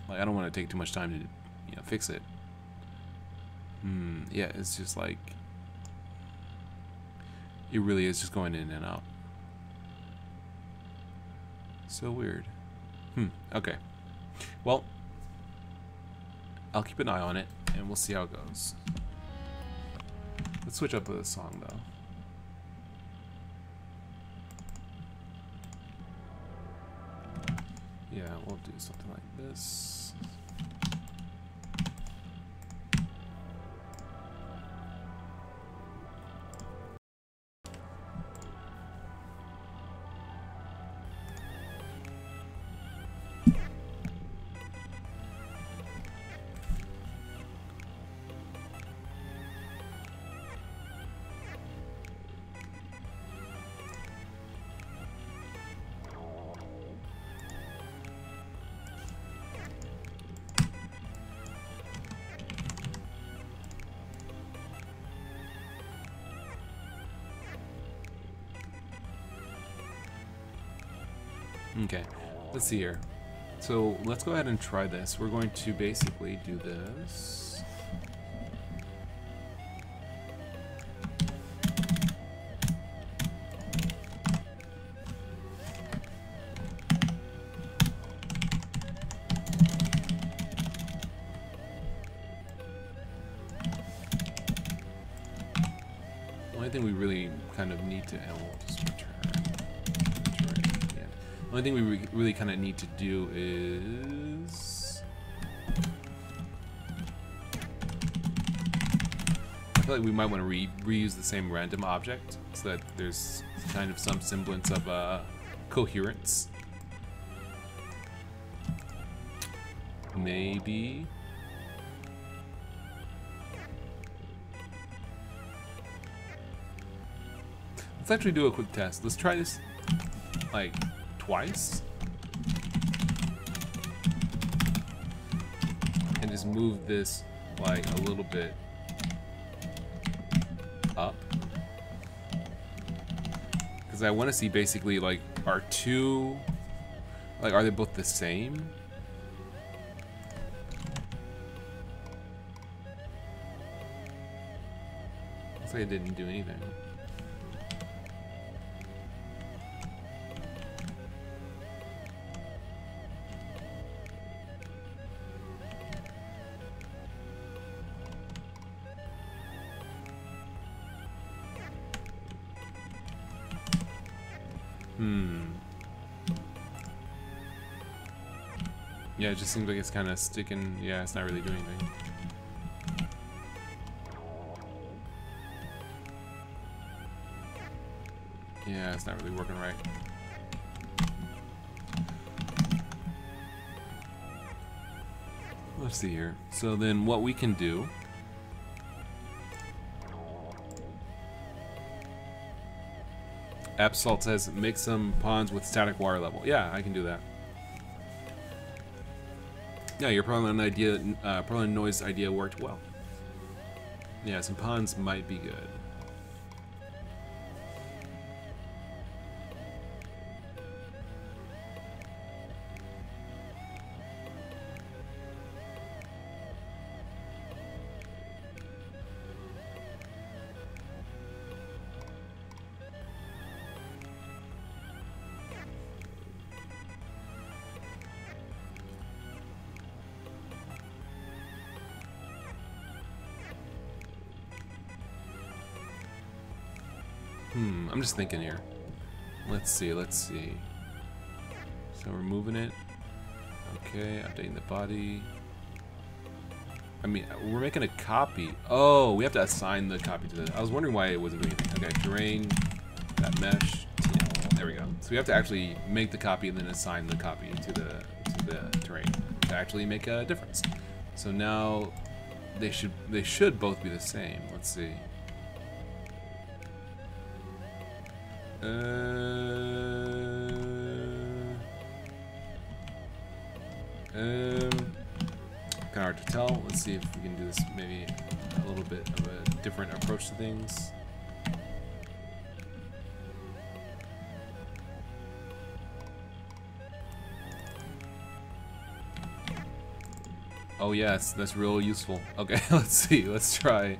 Like, I don't want to take too much time to, you know, fix it. Yeah, it's just like it really is just going in and out. So weird. Okay. Well, I'll keep an eye on it and we'll see how it goes. Let's switch up the song though. Yeah, we'll do something like this. Okay, let's see here. So let's go ahead and try this. We're going to basically do this. The only thing we really kind of need to, and we'll just return. The only thing we really kind of need to do is, I feel like we might want to reuse the same random object so that there's kind of some semblance of coherence. Maybe. Let's actually do a quick test. Let's try this like twice and just move this like a little bit up, because I want to see basically like are they both the same? Looks like it didn't do anything. Yeah, it just seems like it's kind of sticking. Yeah, it's not really doing anything. Yeah, it's not really working right. Let's see here. So then what we can do, Absol says make some pawns with static water level. Yeah, I can do that. Yeah, your Parliament idea, Parliament noise idea worked well. Yeah, some pawns might be good. I'm just thinking here. Let's see. So we're moving it. Okay, updating the body. I mean, we're making a copy. Oh, we have to assign the copy to the... I was wondering why it wasn't doing anything. Okay, terrain, that mesh. Yeah, there we go. So we have to actually make the copy and then assign the copy to the terrain to actually make a difference. So now they should both be the same. Let's see. Kind of hard to tell. Let's see if we can do this maybe a little bit of a different approach to things. Oh yes, that's real useful. Okay, let's see. Let's try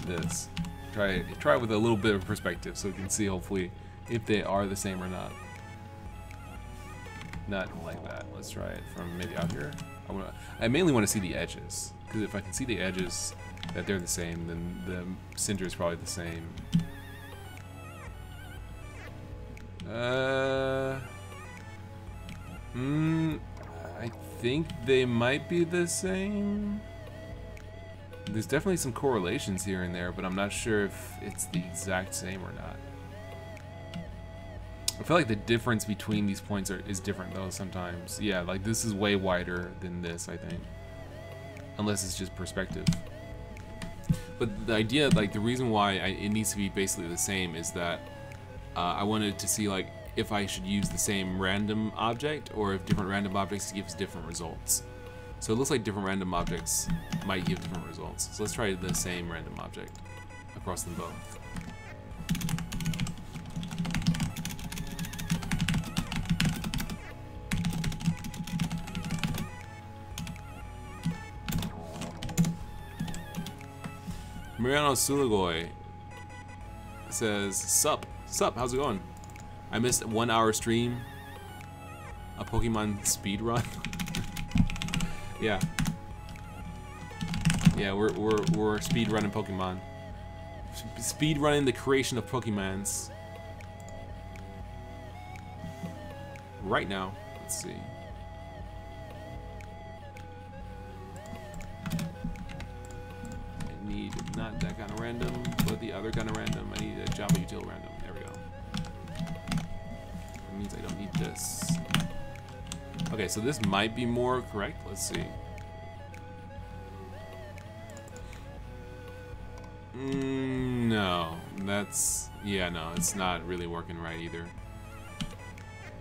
this. Try with a little bit of perspective so we can see hopefully if they are the same or not. Not like that. Let's try it from maybe out here. I mainly want to see the edges, because if I can see the edges that they're the same, then the center is probably the same. I think they might be the same. There's definitely some correlations here and there, but I'm not sure if it's the exact same or not. I feel like the difference between these points is different though sometimes. Yeah, like this is way wider than this, I think. Unless it's just perspective. But the idea, like the reason why it needs to be basically the same is that I wanted to see like if I should use the same random object or if different random objects gives different results. So it looks like different random objects might give different results. So let's try the same random object across them both. Mariano Sulagoy says, Sup, how's it going? I missed a 1 hour stream, a Pokemon speed run. Yeah, we're speed running Pokemon. Speed running the creation of Pokemons. Right now, let's see. Need not that kind of random, but the other kind of random. I need a Java util random. There we go. That means I don't need this. Okay, so this might be more correct. Let's see. No, that's... Yeah, no, it's not really working right either.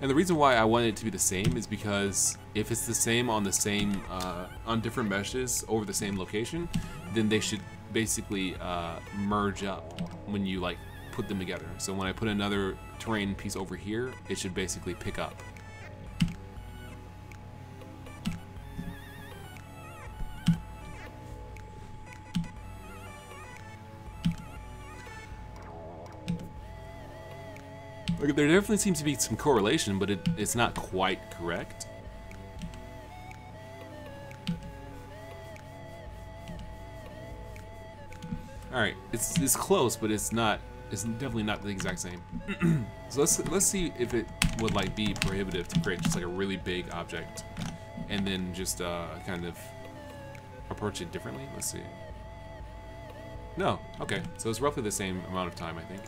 And the reason why I want it to be the same is because if it's the same on on different meshes over the same location, then they should basically merge up when you like put them together. So when I put another terrain piece over here, it should basically pick up. Like, there definitely seems to be some correlation, but it's not quite correct. All right, it's close, but it's not. It's definitely not the exact same. So let's see if it would like be prohibitive to create just like a really big object, and then just kind of approach it differently. Let's see. No, okay, so it's roughly the same amount of time, I think.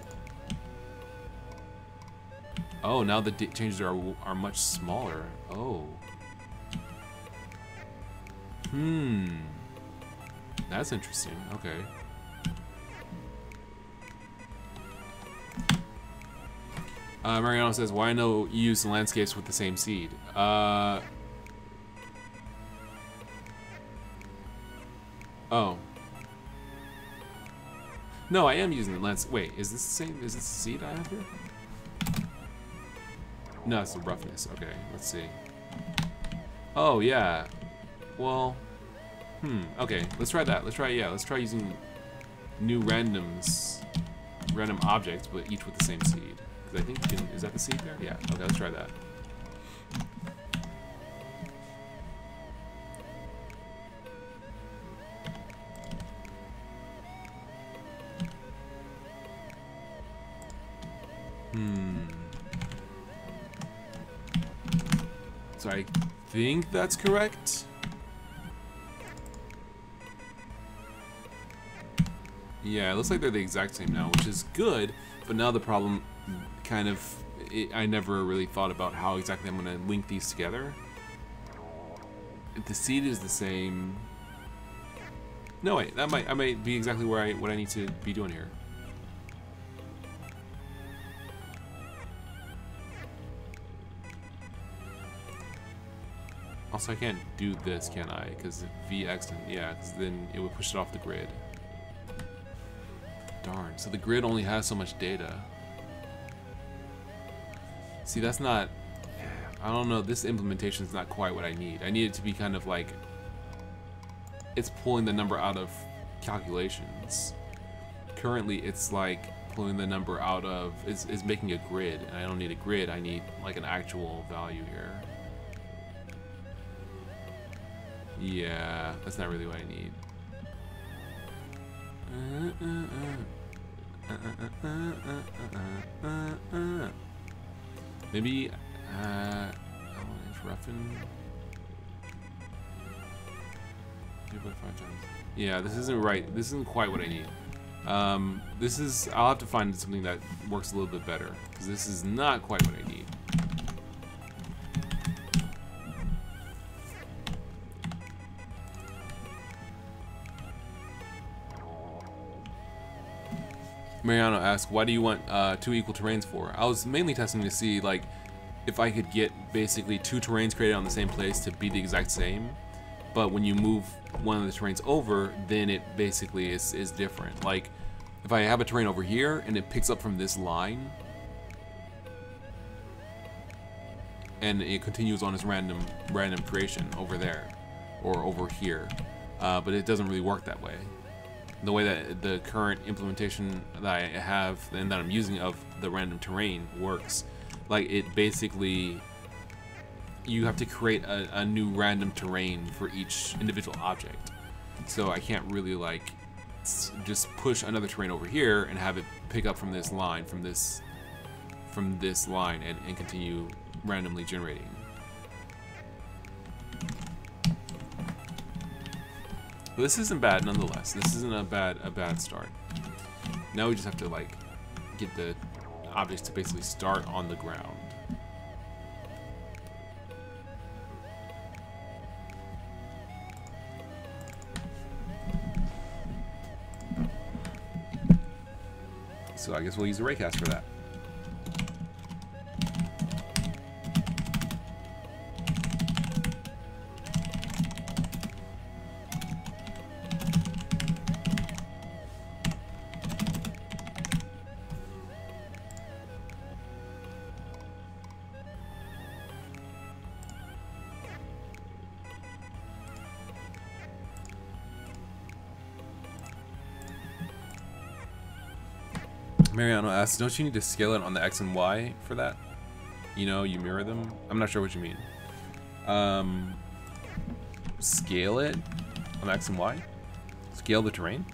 Oh, now the changes are much smaller. Oh. That's interesting. Okay. Mariano says, why no use landscapes with the same seed? Oh. No, I am using the landscape. Wait, is this the same? Is this the seed I have here? No, it's the roughness. Okay, let's see. Oh, yeah. Well, okay, let's try that. Let's try using new random objects, but each with the same seed. Because I think, is that the seed there? Yeah, okay, let's try that. So I think that's correct. Yeah, it looks like they're the exact same now, which is good, but now the problem kind of, I never really thought about how exactly I'm going to link these together. If the seed is the same... No, wait, I might be exactly what I need to be doing here. Also, I can't do this, can I? Because VX, yeah, because then it would push it off the grid. Darn, so the grid only has so much data. See, that's not, I don't know, this implementation is not quite what I need. I need it to be kind of like, it's pulling the number out of calculations. Currently, it's like pulling the number out of, is making a grid, and I don't need a grid, I need like an actual value here. Yeah, that's not really what I need. Maybe I want to roughen 2.5 times. Yeah, this isn't right. This isn't quite what I need. I'll have to find something that works a little bit better, because this is not quite what I need. Mariano asks, why do you want 2 equal terrains for? I was mainly testing to see like if I could get basically 2 terrains created on the same place to be the exact same, but when you move one of the terrains over, then it basically is different. Like if I have a terrain over here and it picks up from this line and it continues on its random creation over there or over here, but it doesn't really work that way. The way that the current implementation that I have and that I'm using of the random terrain works, like it basically, you have to create a new random terrain for each individual object. So I can't really like just push another terrain over here and have it pick up from this line, from this line, and continue randomly generating. But this isn't bad nonetheless. This isn't a bad start. Now we just have to like get the objects to basically start on the ground. So I guess we'll use the raycast for that. Mariano asks, don't you need to scale it on the X and Y for that? You know, you mirror them? I'm not sure what you mean. Scale it on the X and Y? Scale the terrain?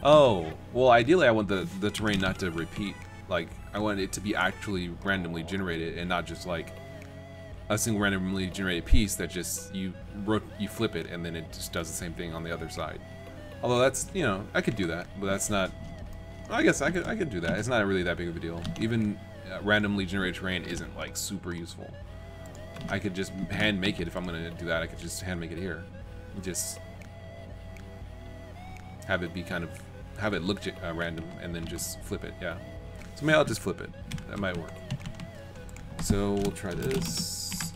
Oh, well, ideally I want the terrain not to repeat. Like, I want it to be actually randomly generated and not just like a single randomly generated piece that just, you flip it and then it just does the same thing on the other side. Although that's, you know, I could do that, but that's not, I guess I could do that. It's not really that big of a deal. Even randomly generated terrain isn't like super useful. I could just hand make it if I'm gonna do that. I could just hand make it here. Just have it be kind of, have it look random and then just flip it, yeah. So maybe I'll just flip it. That might work. So we'll try this.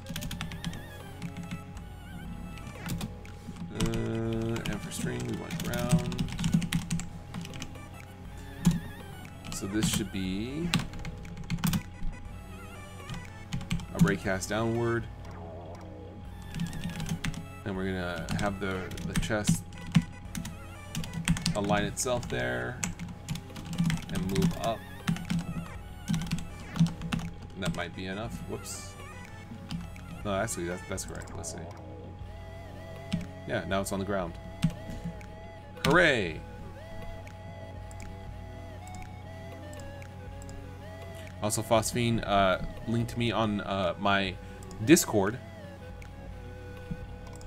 And for string, we want ground. So this should be a raycast downward. And we're gonna have the chest align itself there and move up. And that might be enough. Whoops. No, actually that's correct. Let's see. Yeah, now it's on the ground. Hooray! Also, Phosphine linked me on my Discord.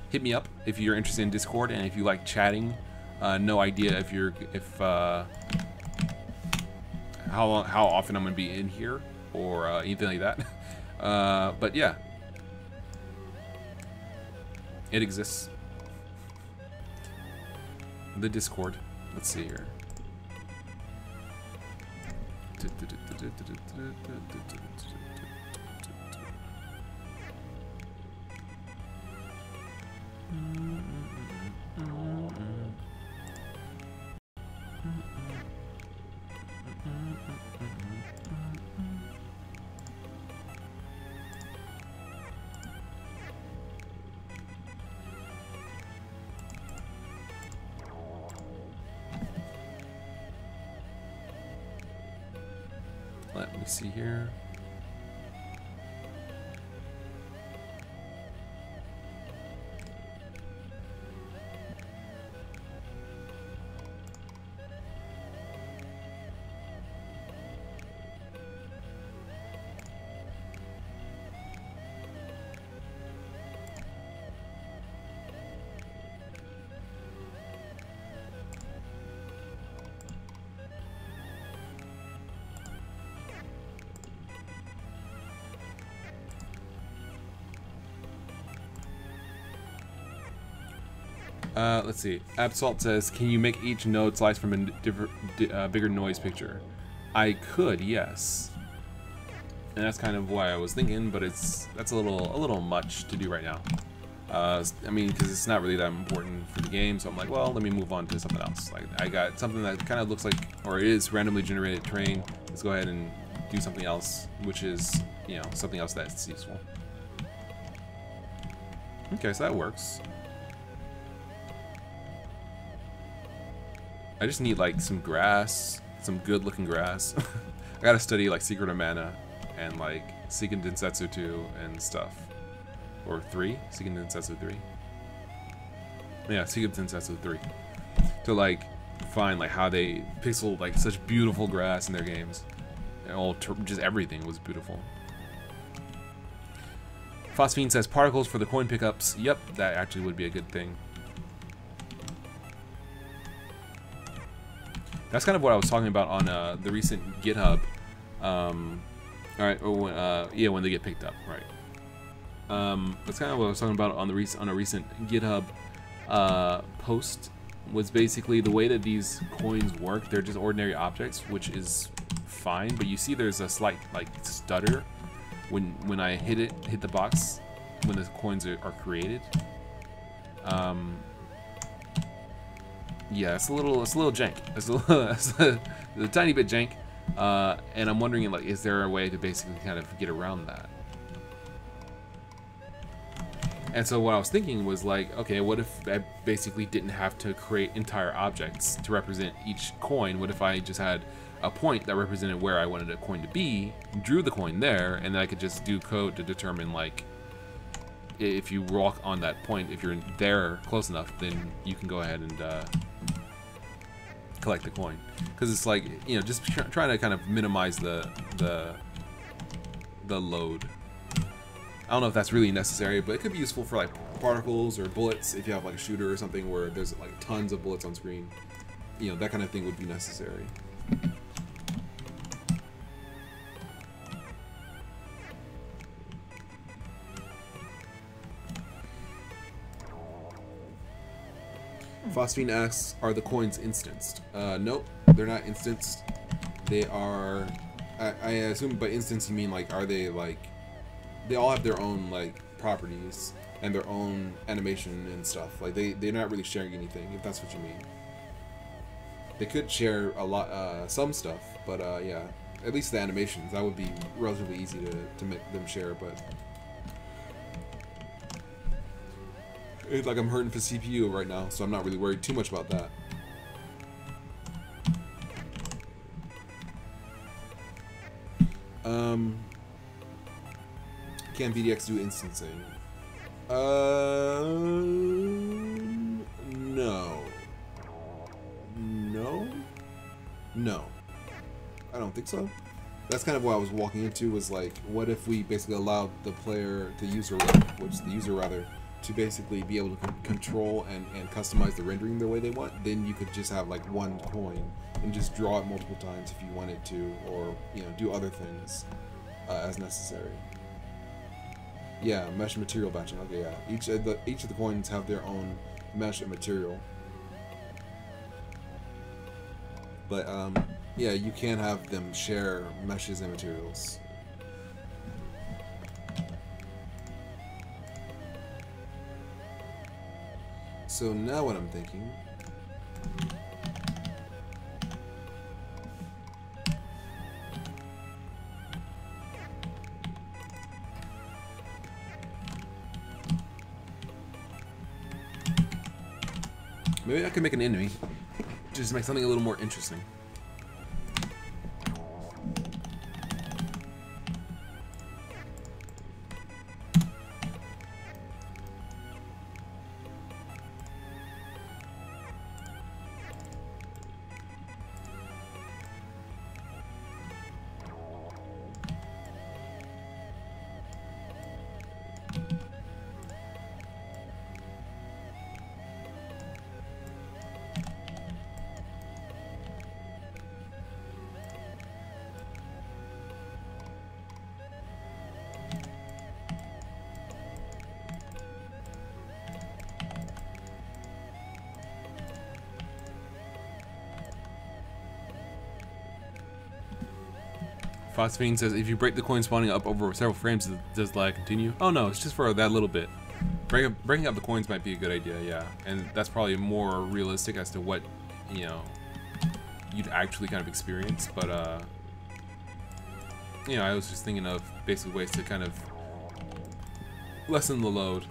Hit me up if you're interested in Discord and if you like chatting. No idea how often I'm gonna be in here or anything like that. But yeah, it exists. The Discord. Let's see here. Let me see here. Let's see. Absolt says, can you make each node slice from a bigger noise picture? I could, yes. And that's kind of why I was thinking, but that's a little much to do right now. I mean, because it's not really that important for the game, so I'm like, well, let me move on to something else. Like, I got something that kind of looks like, or is randomly generated terrain. Let's go ahead and do something else, which is, you know, something else that's useful. Okay, so that works. I just need like some grass, some good looking grass. I gotta study like Secret of Mana and like Seiken Densetsu 2 and stuff. Or 3? Seiken Densetsu 3? Yeah, Seiken Densetsu 3. To like find like how they pixel like such beautiful grass in their games. And all just everything was beautiful. Phosphine says particles for the coin pickups. Yep, that actually would be a good thing. That's kind of what I was talking about on the recent GitHub. Yeah, when they get picked up, right? That's kind of what I was talking about on a recent GitHub post. Was basically the way that these coins work. They're just ordinary objects, which is fine. But you see, there's a slight like stutter when I hit the box when the coins are created. Yeah, it's a little jank. It's a tiny bit jank, and I'm wondering, like, is there a way to basically kind of get around that? And so what I was thinking was like, okay, what if I basically didn't have to create entire objects to represent each coin? What if I just had a point that represented where I wanted a coin to be, drew the coin there, and then I could just do code to determine like, if you walk on that point, if you're there close enough, then you can go ahead and collect the coin. Because it's like, you know, just trying to kind of minimize the load. I don't know if that's really necessary, but it could be useful for like particles or bullets if you have like a shooter or something where there's like tons of bullets on screen. You know, that kind of thing would be necessary. Phosphine asks, are the coins instanced? Nope, they're not instanced. They are, I assume by instance you mean like, are they like, they all have their own like properties and their own animation and stuff. Like they're not really sharing anything, if that's what you mean. They could share a lot, some stuff, but yeah, at least the animations, that would be relatively easy to make them share, but it's like I'm hurting for CPU right now, so I'm not really worried too much about that. Can BDX do instancing? No. No. I don't think so. That's kind of what I was walking into, was like, what if we basically allowed the player, the user rather, to basically be able to control and customize the rendering the way they want. Then you could just have like one coin and just draw it multiple times if you wanted to, or do other things as necessary. Yeah, mesh material batching. Okay, yeah. Each of the coins have their own mesh and material. But yeah, you can have them share meshes and materials. So now what I'm thinking, maybe I can make an enemy, just make something a little more interesting. Phosphine says, if you break the coin spawning up over several frames, does lag continue? Oh no, it's just for that little bit. Breaking up the coins might be a good idea, yeah. And that's probably more realistic as to what, you'd actually kind of experience. But, I was just thinking of basically ways to kind of lessen the load.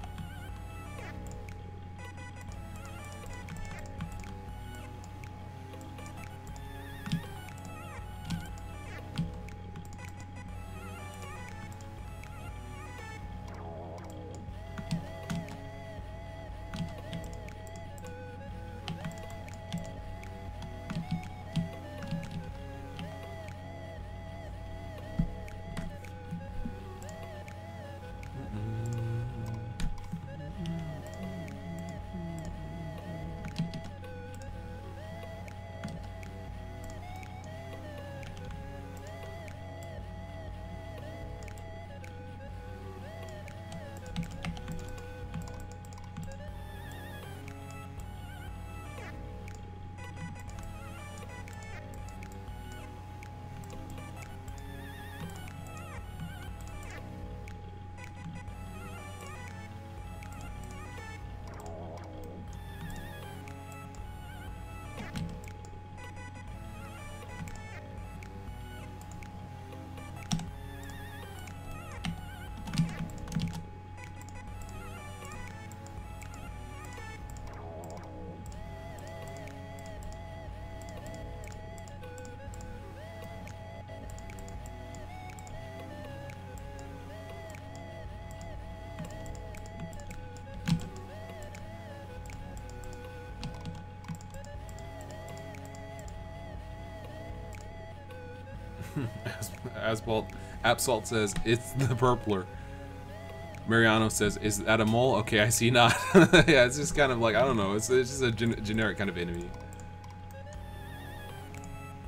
Absolt says, it's the purpler. Mariano says, is that a mole? Okay, I see not. Yeah, it's just kind of like, I don't know, it's just a generic kind of enemy.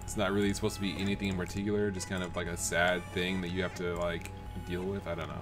It's not really supposed to be anything in particular, just kind of like a sad thing that you have to like deal with. I don't know.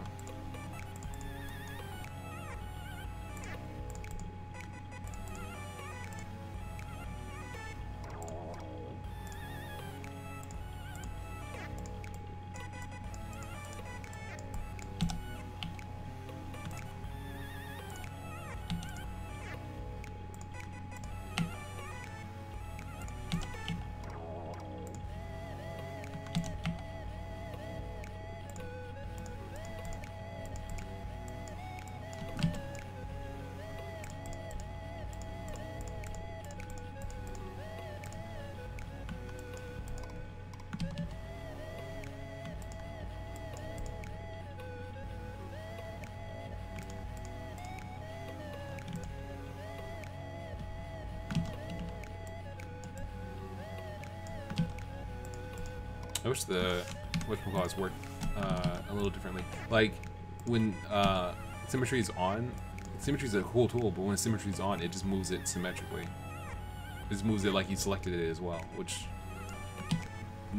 I wish the whatchamacallits worked a little differently. Like when symmetry is on, symmetry is a cool tool, but when symmetry is on, it just moves it symmetrically. It just moves it like you selected it as well, which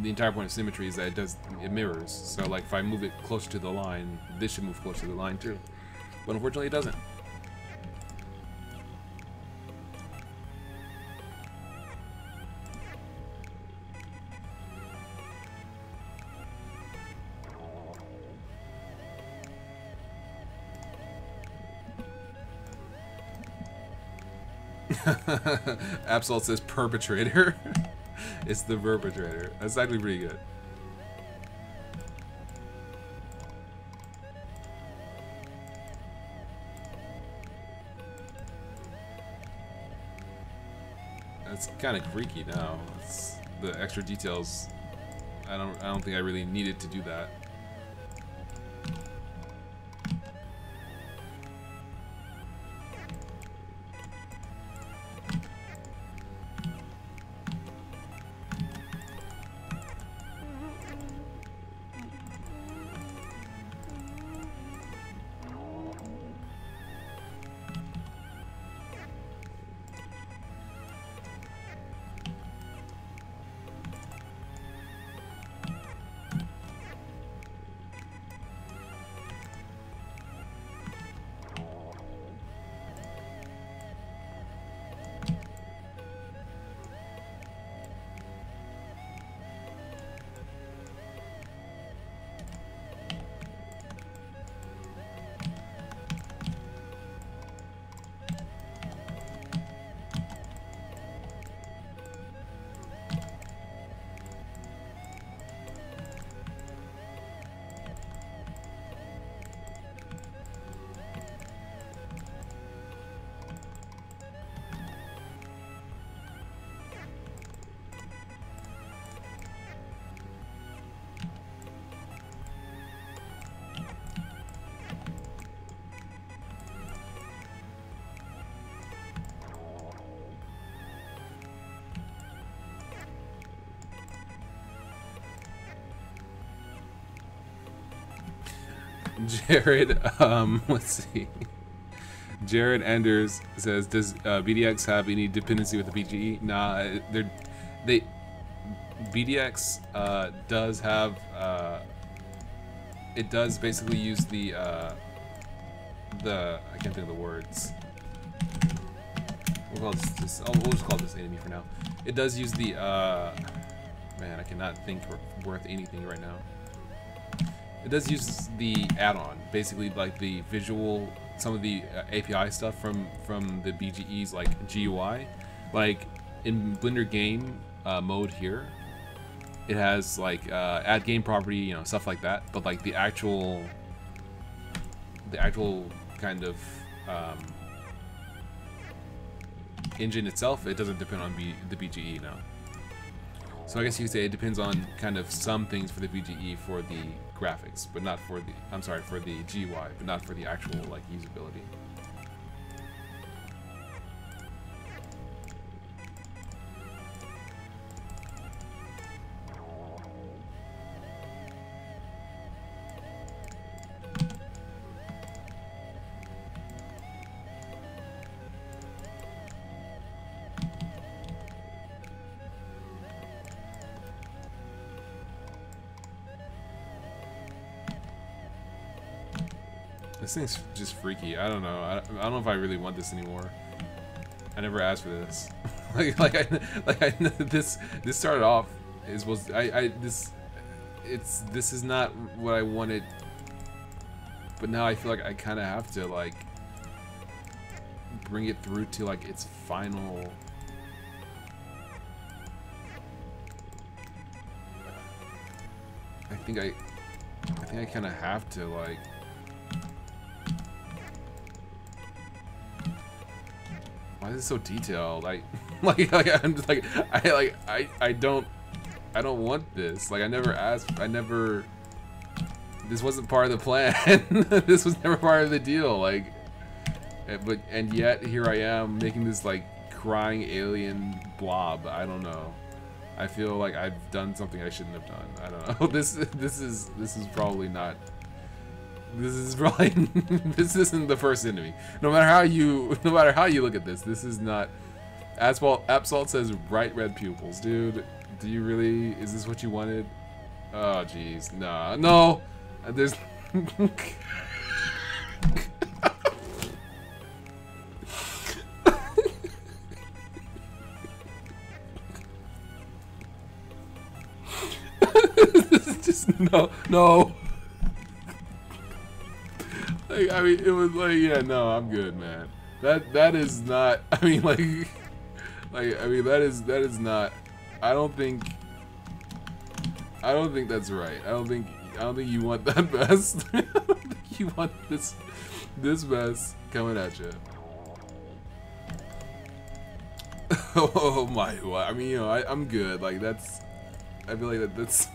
the entire point of symmetry is that it mirrors. So like if I move it closer to the line, this should move closer to the line too. But unfortunately it doesn't. Absol says perpetrator. It's the perpetrator. That's actually pretty good. That's kind of freaky now. It's the extra details. I don't think I really needed to do that. Jared, let's see. Jared Anders says, does BDX have any dependency with the BGE? Nah, BDX does have, it does basically use the I can't think of the words. We'll just call this enemy for now. It does use the, man, I cannot think worth anything right now. It does use the add-on, basically like the visual, some of the API stuff from the BGE's like GUI. Like in Blender game mode here, it has like add game property, you know, stuff like that. But like the actual kind of engine itself, it doesn't depend on the BGE now. So I guess you could say it depends on kind of some things for the BGE for the graphics, but not for the, I'm sorry, for the GUI, but not for the actual like usability. This thing's just freaky. I don't know. I don't know if I really want this anymore. I never asked for this. This started off this is not what I wanted, but now I feel like I kind of have to like bring it through to like its final. I think I kind of have to like. Why is it so detailed? I'm just like I don't want this. Like I never asked. This wasn't part of the plan. This was never part of the deal. Like, and yet here I am making this like crying alien blob. I don't know. I feel like I've done something I shouldn't have done. I don't know. This is probably not. This is probably this isn't the first enemy. No matter how you look at this, this is not. Absol says bright red pupils, dude. Do you really? Is this what you wanted? Oh jeez, nah, no. There's. This is just no. Like, I mean, it was like, yeah, no, I'm good, man. That is not. I mean, like I mean, that is not. I don't think that's right. I don't think you want that mess. I don't think you want this mess coming at you. Oh my! I mean, you know, I'm good. Like that's. I feel like that's.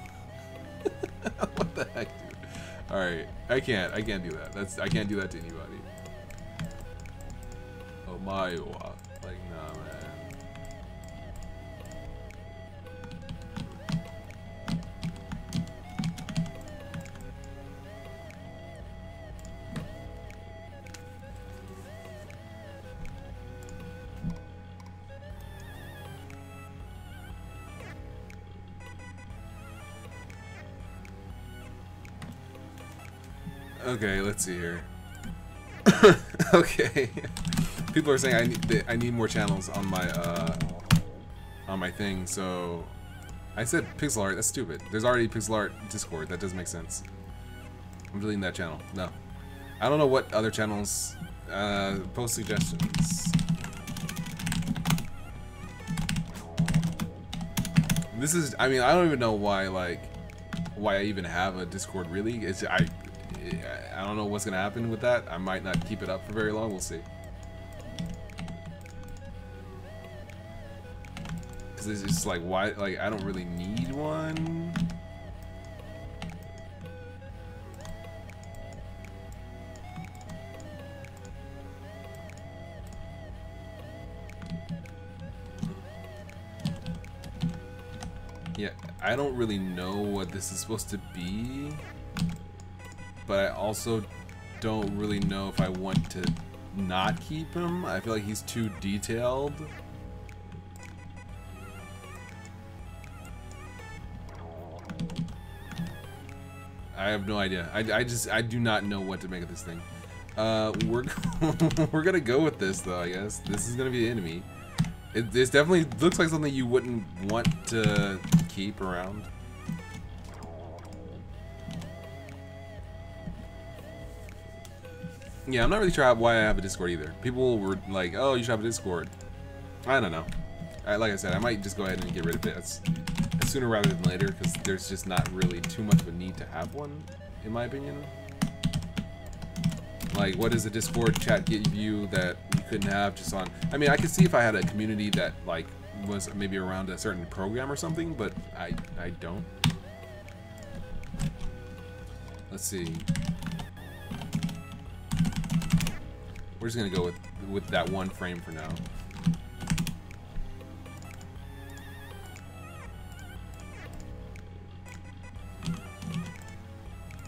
What the heck, dude? All right, I can't do that. I can't do that to anybody. Oh my! Like nah, man. Okay, let's see here. Okay, people are saying I need more channels on my thing. So I said pixel art. That's stupid. There's already pixel art Discord. That doesn't make sense. I'm deleting that channel. No, I don't know what other channels. Post suggestions. This is. I mean, I don't even know why I even have a Discord. Really, I don't know what's gonna happen with that. I might not keep it up for very long. We'll see. Cause it's just like why? Like I don't really need one. Yeah, I don't really know what this is supposed to be. But I also don't really know if I want to not keep him. I feel like he's too detailed. I have no idea. I do not know what to make of this thing. We're gonna go with this though. I guess this is gonna be the enemy. This definitely looks like something you wouldn't want to keep around. Yeah, I'm not really sure why I have a Discord either. People were like, "Oh, you should have a Discord." I don't know. Like I said, I might just go ahead and get rid of it sooner rather than later, because there's just not really too much of a need to have one, in my opinion. Like, what does a Discord chat give you that you couldn't have just on? I mean, I could see if I had a community that like was maybe around a certain program or something, but I don't. Let's see. We're just gonna go with that one frame for now.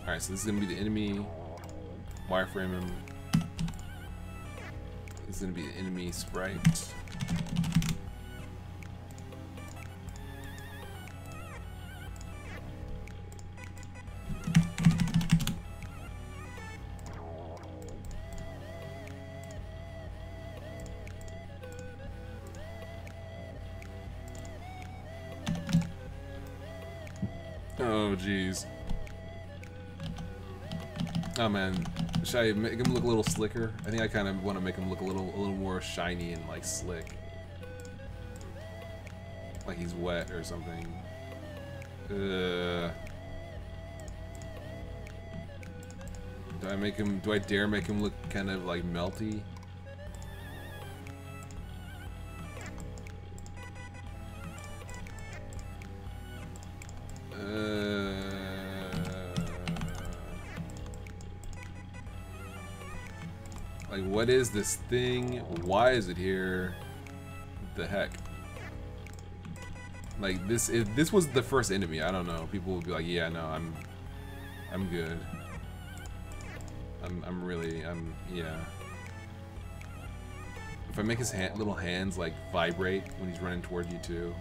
Alright, so this is gonna be the enemy. Wireframe him. This is gonna be the enemy sprite. Oh jeez. Oh man, should I make him look a little slicker? I think I kind of want to make him look a little more shiny and like slick, like he's wet or something. Do I dare make him look kind of like melty? Like, what is this thing? Why is it here? What the heck? Like this, if this was the first enemy, I don't know. People would be like, yeah, no, I'm good. Yeah. If I make his little hands like vibrate when he's running toward you too.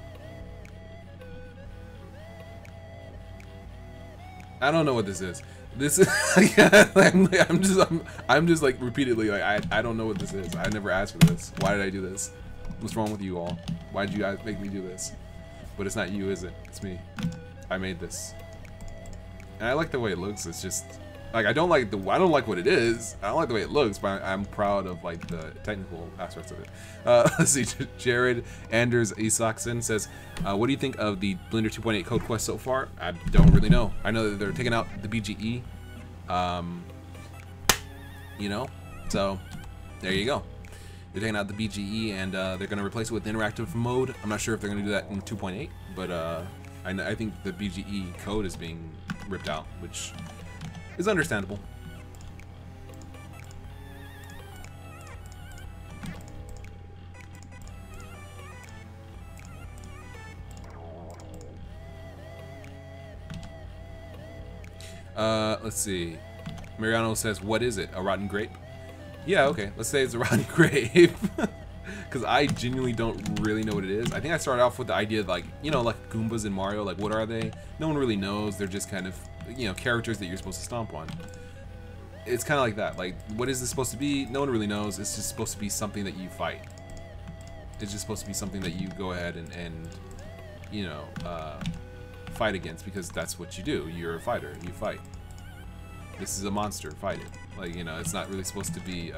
I don't know what this is. This is I'm just like repeatedly like I don't know what this is. I never asked for this. Why did I do this? What's wrong with you all? Why did you guys make me do this? But it's not you, is it? It's me. I made this. And I like the way it looks. It's just like I don't like what it is. I don't like the way it looks, but I'm proud of like the technical aspects of it. Let's see. Jared Anders Isakson says, "What do you think of the Blender 2.8 code quest so far?" I don't really know. I know that they're taking out the BGE. You know, so there you go. They're taking out the BGE and they're going to replace it with interactive mode. I'm not sure if they're going to do that in 2.8, but I think the BGE code is being ripped out, which is understandable. Let's see. Mariano says, "What is it? A rotten grape?" Yeah, okay. Let's say it's a rotten grape. Because I genuinely don't really know what it is. I think I started off with the idea of like, you know, like Goombas in Mario, like what are they? No one really knows. They're just kind of, you know, characters that you're supposed to stomp on. It's kind of like that. Like, what is this supposed to be? No one really knows. It's just supposed to be something that you fight. It's just supposed to be something that you go ahead and you know, fight against, because that's what you do. You're a fighter. You fight. This is a monster. Fight it. Like, you know, it's not really supposed to be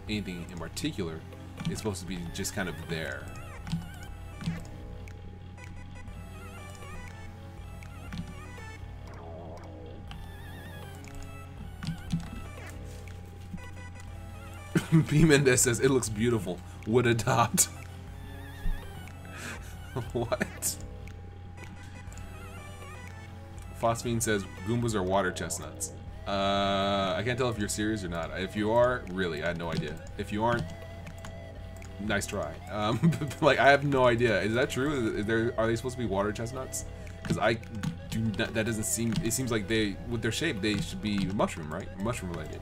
anything in particular. It's supposed to be just kind of there. B. Mendez says, "It looks beautiful. Would adopt." What? Phosphine says, "Goombas are water chestnuts." I can't tell if you're serious or not. If you are, really, I had no idea. If you aren't, nice try. Like, I have no idea. Is that true? Are they supposed to be water chestnuts? Because I do not, that doesn't seem, it seems like they, with their shape, they should be mushroom, right? Mushroom related.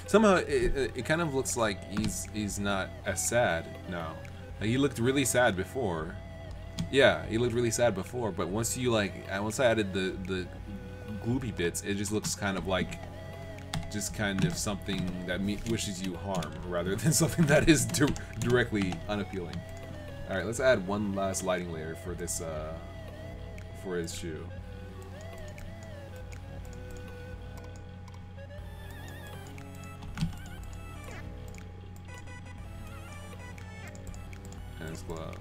Somehow it kind of looks like he's not as sad now. Like, he looked really sad before. Yeah, he looked really sad before, but once you once I added the gloopy bits, it just looks kind of like just kind of something that wishes you harm rather than something that is directly unappealing. All right, let's add one last lighting layer for this for his shoe. And his glove.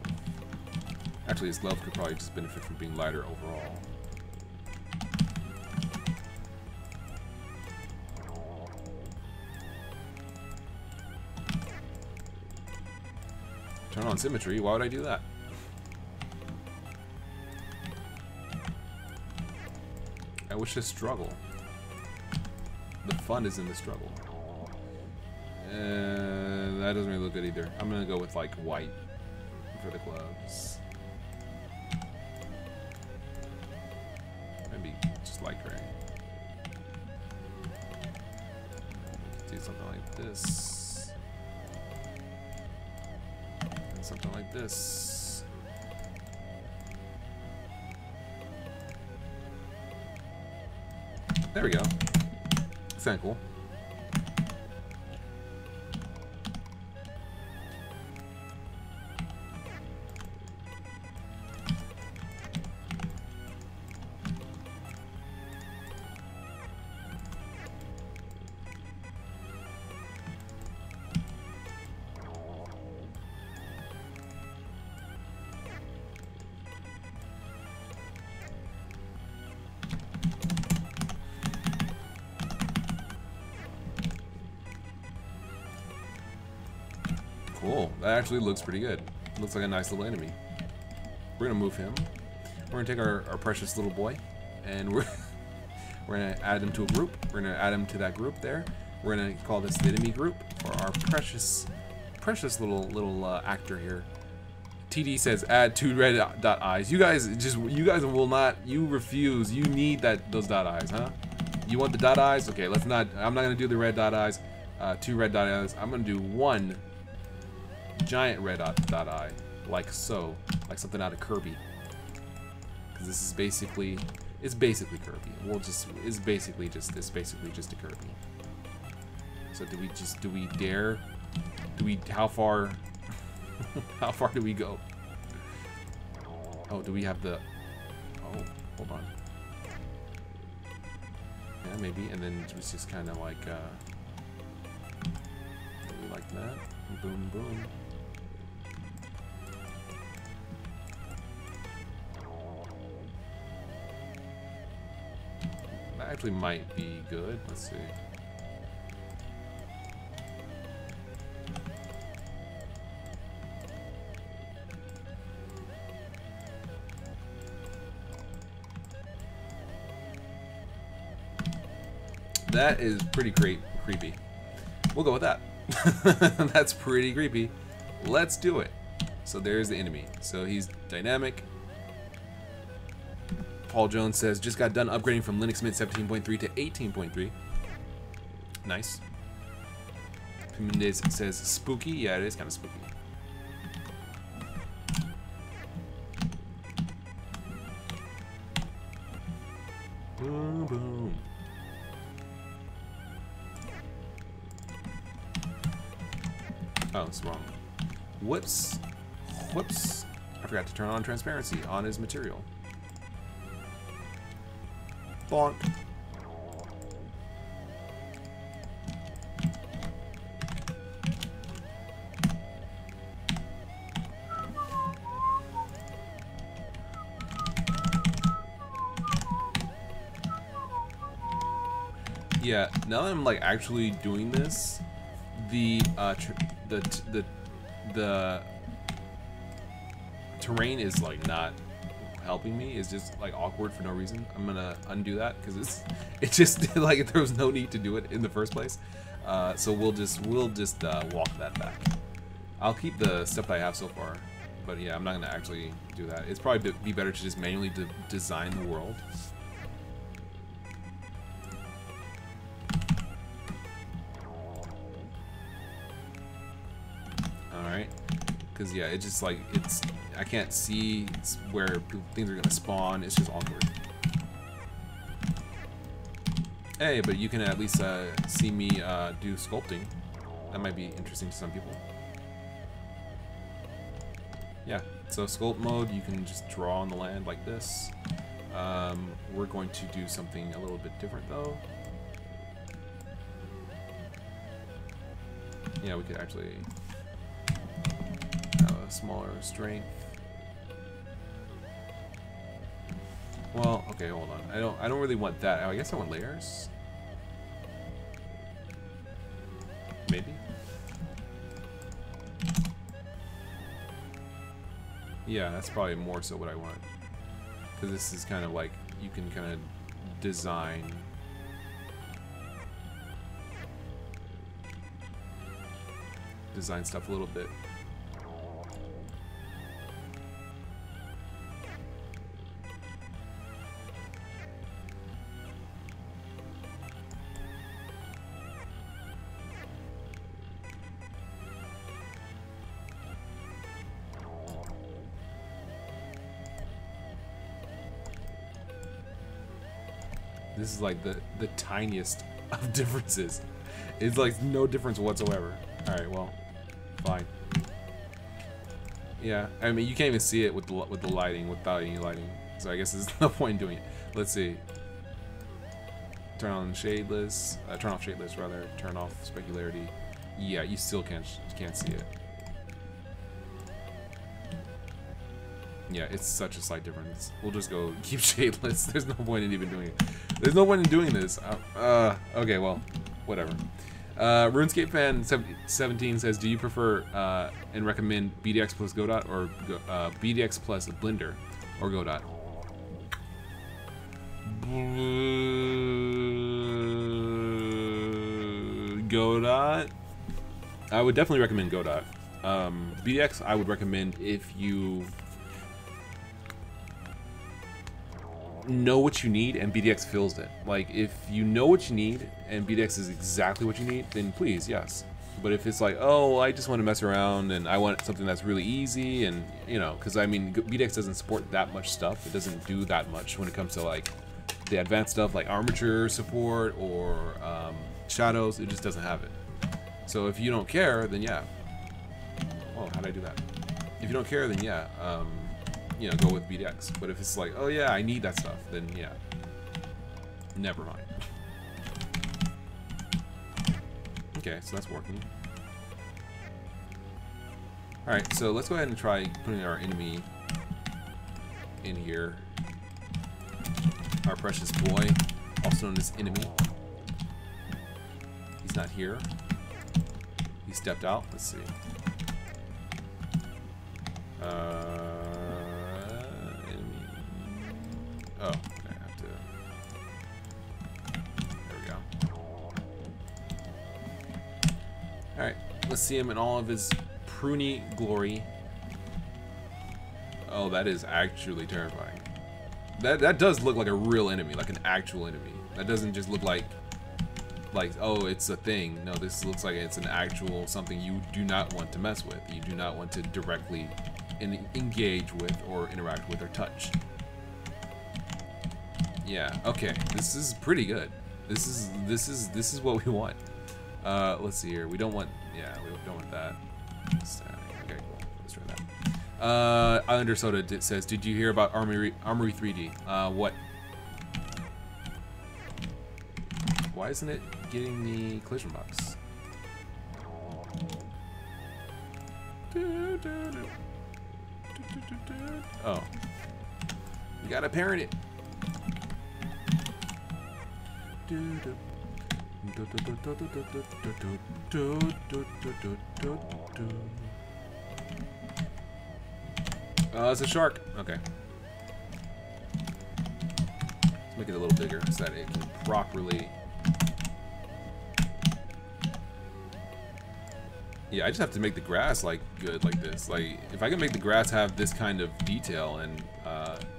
Actually, his glove could probably just benefit from being lighter overall. Turn on symmetry. Why would I do that? I wish to struggle. The fun is in the struggle. That doesn't really look good either. I'm gonna go with like white for the gloves. Maybe just light gray. Do something like this. And something like this. There we go. It's kind of cool. Cool. That actually looks pretty good. Looks like a nice little enemy. We're gonna move him. We're gonna take our precious little boy, and we're gonna add him to a group. We're gonna add him to that group there. We're gonna call this the enemy group for our precious little actor here. TD says add 2 red dot eyes. You guys will not. You refuse. You need those dot eyes, huh? You want the dot eyes? Okay, let's not. I'm not gonna do the red dot eyes. 2 red dot eyes. I'm gonna do 1 giant red dot eye, like so, like something out of Kirby. Because this is basically, it's basically Kirby. It's basically just a Kirby. So do we dare? How far? How far do we go? Oh, do we have the? Oh, hold on. Yeah, maybe. And then it's just kind of like, maybe like that. Boom, boom. That actually might be good. Let's see. That is pretty creepy. We'll go with that. That's pretty creepy. Let's do it. So there's the enemy. So he's dynamic. Paul Jones says, just got done upgrading from Linux Mint 17.3 to 18.3. Nice. Mendez says, spooky. Yeah, it is kind of spooky. Boom, boom. Oh, it's wrong. Whoops. Whoops. I forgot to turn on transparency on his material. Bonk. Yeah, now that I'm like actually doing this, the terrain is like not helping me. It's just like awkward for no reason. I'm gonna undo that because it's just like there was no need to do it in the first place. So we'll just walk that back. I'll keep the stuff that I have so far, but yeah, I'm not gonna actually do that. It's probably be better to just manually design the world. Alright, because yeah, it's just like, I can't see where things are gonna spawn. It's just awkward. Hey, but you can at least see me do sculpting. That might be interesting to some people. Yeah, so sculpt mode, you can just draw on the land like this. We're going to do something a little bit different though. Yeah, we could actually have a smaller strength. Well, okay, hold on. I don't really want that. I guess I want layers. Maybe. Yeah, that's probably more so what I want. Because this is kind of like, you can kind of design. Design stuff a little bit. This is like the tiniest of differences. It's like no difference whatsoever. Alright, well, fine. Yeah, I mean, you can't even see it with the lighting, without any lighting. So I guess there's no point in doing it. Let's see. Turn on shadeless. Turn off shadeless, rather. Turn off specularity. Yeah, you still can't see it. Yeah, it's such a slight difference. We'll just go keep shadeless. There's no point in even doing it. There's no point in doing this. Okay, well, whatever. RuneScape fan 17 says, do you prefer and recommend BDX plus Godot or BDX plus Blender or Godot? Godot. I would definitely recommend Godot. BDX I would recommend if you know what you need and BDX fills it. Like, if you know what you need and BDX is exactly what you need, then please, yes. But if it's like, oh, I just want to mess around and I want something that's really easy, and you know, because I mean, BDX doesn't support that much stuff. It doesn't do that much when it comes to like the advanced stuff like armature support or shadows. It just doesn't have it. So if you don't care, then yeah. Oh, how did I do that? If you don't care, then yeah. You know, go with BDX. But if it's like, oh yeah, I need that stuff, then yeah, never mind. Okay, so that's working. Alright, so let's go ahead and try putting our enemy in here. Our precious boy, also known as enemy. He's not here. He stepped out. Let's see. Oh, okay, I have to. There we go. Alright, let's see him in all of his pruny glory. Oh, that is actually terrifying. That does look like a real enemy, like an actual enemy. That doesn't just look like oh, it's a thing. No, this looks like it's an actual something you do not want to mess with. You do not want to directly engage with or interact with or touch. Yeah, okay, this is pretty good. This is what we want. Let's see here. We don't want, yeah, we don't want that. Okay, cool. Let's try that. Islander Soda says, did you hear about Armory 3D? What? Why isn't it getting the collision box? Oh, you gotta parent it. It's a shark. Okay. Let's make it a little bigger so that it can properly. Yeah, I just have to make the grass like good like this. Like, if I can make the grass have this kind of detail and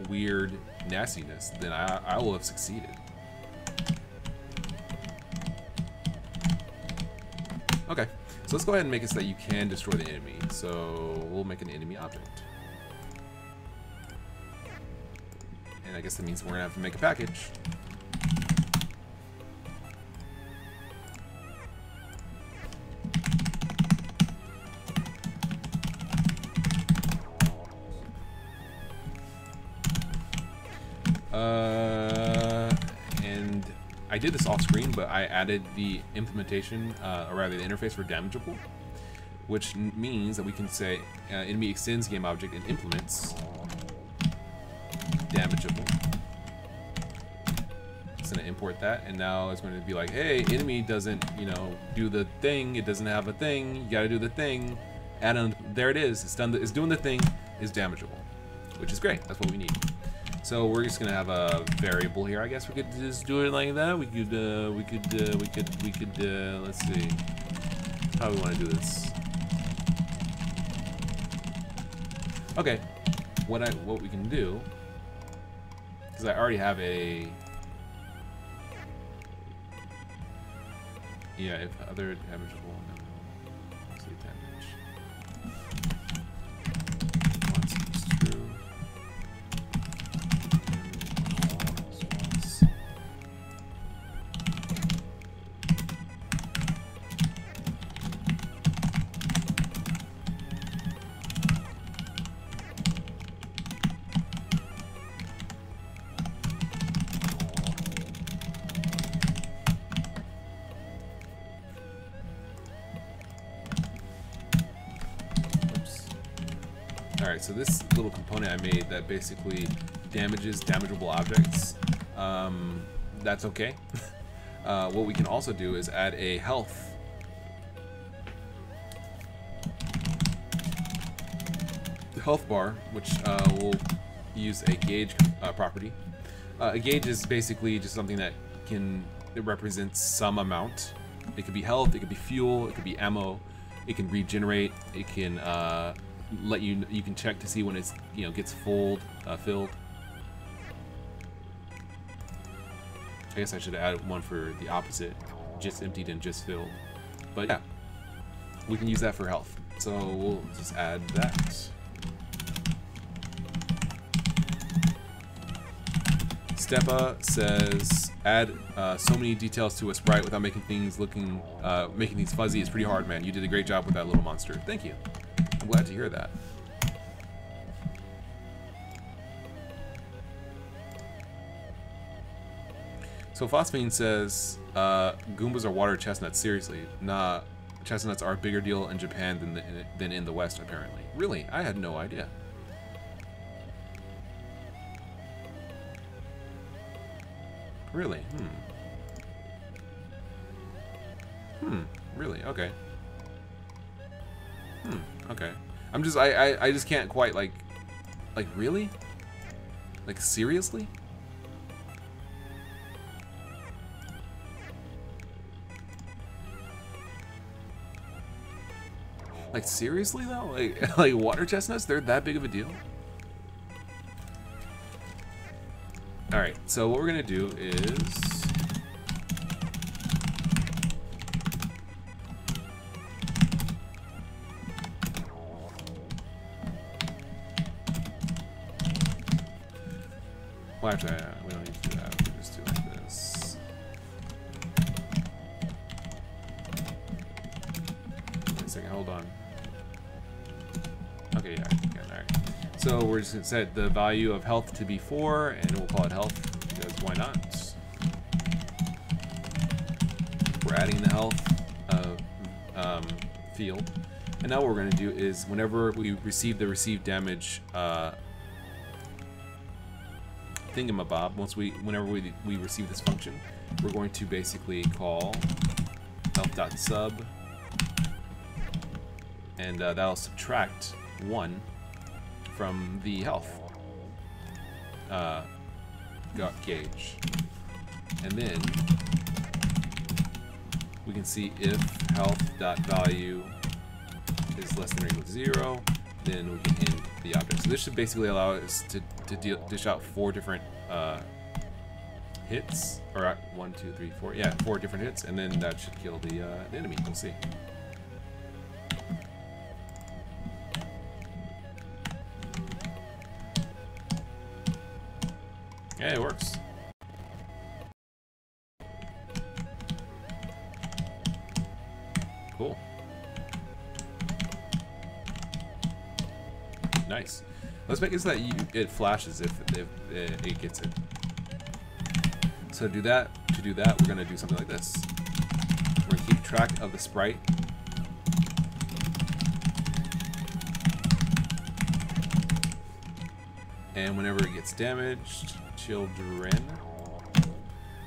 weird nastiness, then I will have succeeded. Okay, so let's go ahead and make it so that you can destroy the enemy. So we'll make an enemy object. And I guess that means we're gonna have to make a package. And I did this off screen, but I added the implementation, or rather the interface for damageable, which means that we can say enemy extends game object and implements damageable. It's going to import that, and now it's going to be like, hey, enemy doesn't, you know, do the thing. It doesn't have a thing. You got to do the thing. Add on. There it is. It's done. It's doing the thing. Is damageable, which is great. That's what we need. So we're just gonna have a variable here. I guess we could just do it like that. We could let's see how we want to do this. Okay, what we can do, because I already have a, yeah, if other damageable, no, let's see damage. Alright, so this little component I made that basically damages damageable objects, that's okay. What we can also do is add a health health bar, which will use a gauge property. A gauge is basically just something that it represents some amount. It could be health, it could be fuel, it could be ammo, it can regenerate, it can let you can check to see when it's gets filled. I guess I should add one for the opposite, just emptied and just filled. But yeah, we can use that for health. So we'll just add that. Stepa says add so many details to a sprite without making things fuzzy. It's pretty hard, man. You did a great job with that little monster. Thank you. I'm glad to hear that. So Phosphine says Goombas are water chestnuts. Seriously, nah. Chestnuts are a bigger deal in Japan than in the West, apparently. Really? I had no idea. Really? Really? Okay. Okay. I just can't quite like really? Like seriously? Like seriously though? Like water chestnuts, they're that big of a deal? Alright, so what we're gonna do is well, actually, we don't need to do that. We can just do like this. Wait a second, hold on. Okay, yeah, alright. So we're just going to set the value of health to be 4, and we'll call it health, because why not? We're adding the health field. And now what we're going to do is whenever we receive the received damage thingamabob, whenever we receive this function, we're going to basically call health.sub, and that'll subtract 1 from the health gauge, and then we can see if health.value is less than or equal to 0, then we can end the object. So this should basically allow us to dish out 4 different hits, or 1, 2, 3, 4, yeah, 4 different hits, and then that should kill the enemy. We'll see. Yeah, it works. Cool. Nice. Let's make it so that it flashes if it gets it. So to do that, we're gonna do something like this. We're gonna keep track of the sprite. And whenever it gets damaged, children,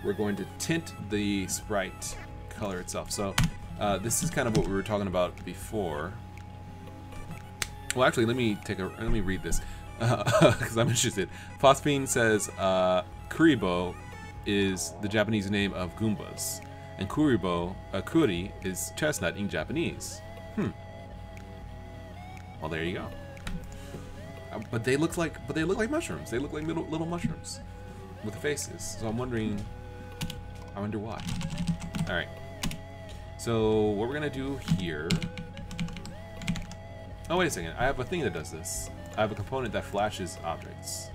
we're going to tint the sprite color itself. So this is kind of what we were talking about before. Well, actually, let me read this because I'm interested. Phosphine says Kuribo is the Japanese name of Goombas, and Kuri is chestnut in Japanese. Well, there you go. But they look like mushrooms. They look like little mushrooms with faces. So I wonder why. All right. So what we're gonna do here. Oh, wait a second. I have a thing that does this. I have a component that flashes objects.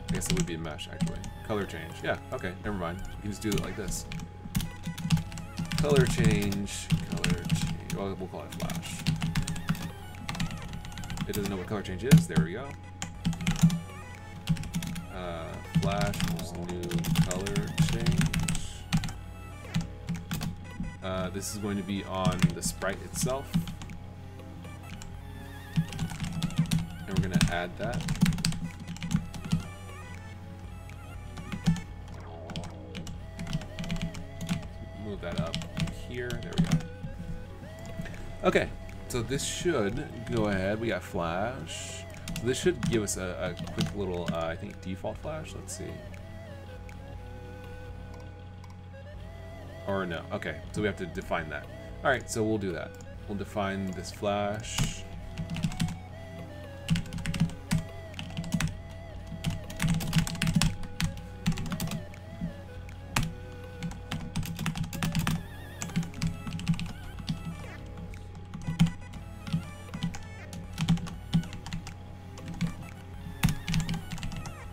I guess it would be a mesh, actually. Color change. Yeah, okay, never mind. We can just do it like this. Color change. Well, we'll call it flash. It doesn't know what color change is. There we go. Flash new color change. This is going to be on the sprite itself. And we're going to add that. Move that up here. There we go. Okay, so this should go ahead. We got flash. So this should give us a quick little, I think, default flash. Let's see. Or no. Okay, so we have to define that. All right, so we'll do that. We'll define this flash.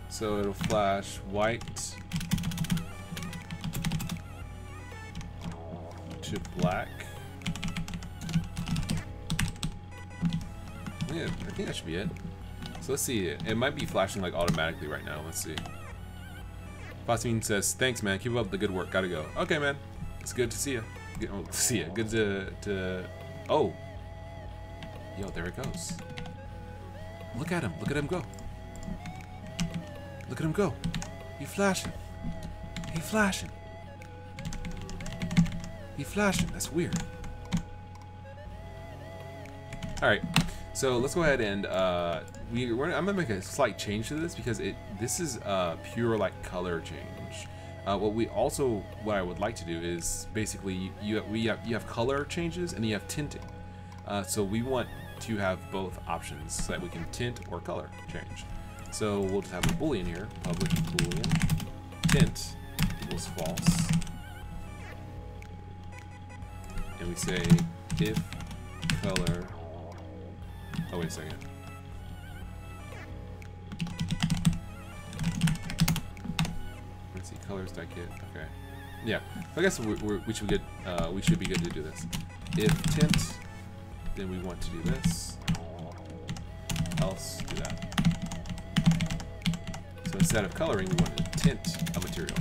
So it'll flash white to black. Yeah, I think that should be it. So let's see. It might be flashing like automatically right now. Let's see. Fasmin says, "Thanks, man. Keep up the good work. Gotta go." Okay, man. It's good to see you. See ya. Good to. Oh. Yo, there it goes. Look at him. Look at him go. Look at him go. He flashing. He flashing. He flashing. That's weird. All right. So let's go ahead and I'm gonna make a slight change to this because this is pure like color change. What I would like to do is basically you have color changes and you have tinting. So we want to have both options so that we can tint or color change. So we'll just have a boolean here, public boolean tint equals false, and we say if color. Oh, wait a second. Let's see, colors.get. Okay. Yeah. I guess we should be good to do this. If tint, then we want to do this. Else, do that. So instead of coloring, we want to tint a material.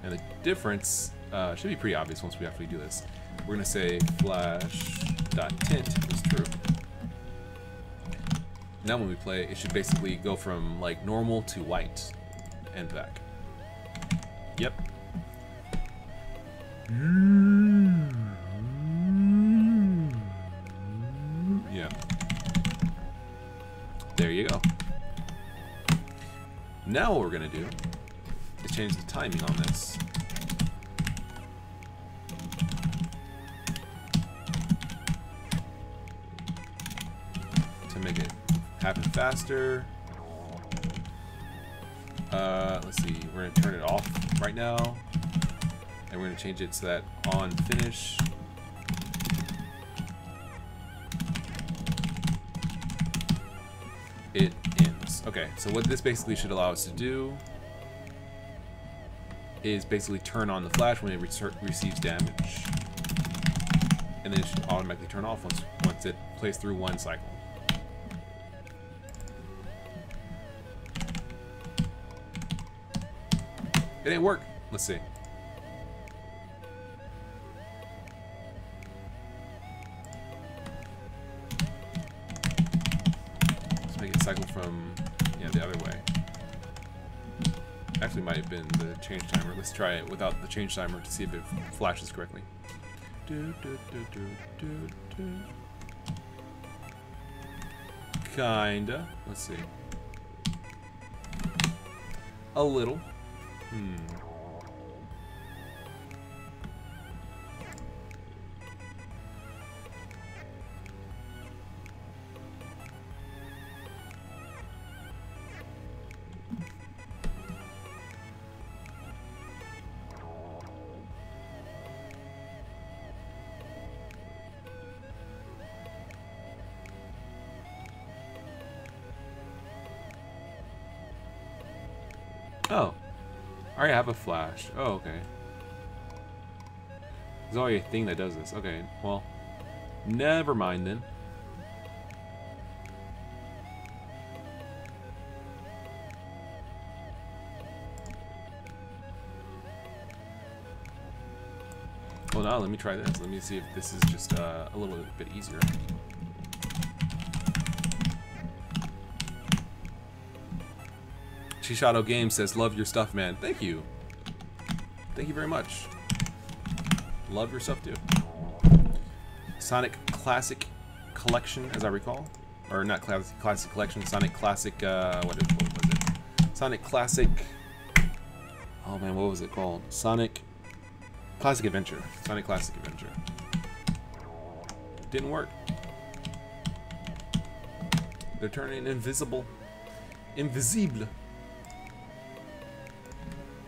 And the difference should be pretty obvious once we actually do this. We're going to say flash.tint is true. Now when we play, it should basically go from like normal to white and back. Yep. Yeah. There you go. Now what we're gonna do is change the timing on this. To make it happen faster. Let's see, we're gonna turn it off right now. And we're gonna change it so that on finish. It ends. Okay, so what this basically should allow us to do is basically turn on the flash when it receives damage. And then it should automatically turn off once it plays through one cycle. It didn't work. Let's see. Let's make it cycle from the other way. Actually, might have been the change timer. Let's try it without the change timer to see if it flashes correctly. Kinda. Let's see. A little. Oh. I already have a flash. Oh, okay. There's already a thing that does this. Okay, well, never mind then. Well, now let me try this. Let me see if this is just a little bit easier. Shishadow Game says, "Love your stuff, man." Thank you. Thank you very much. Love your stuff too. Sonic Classic Collection, as I recall, or not Classic Collection, Sonic Classic. What was it? Sonic Classic. Oh man, what was it called? Sonic Classic Adventure. Sonic Classic Adventure. Didn't work. They're turning invisible. Invisible.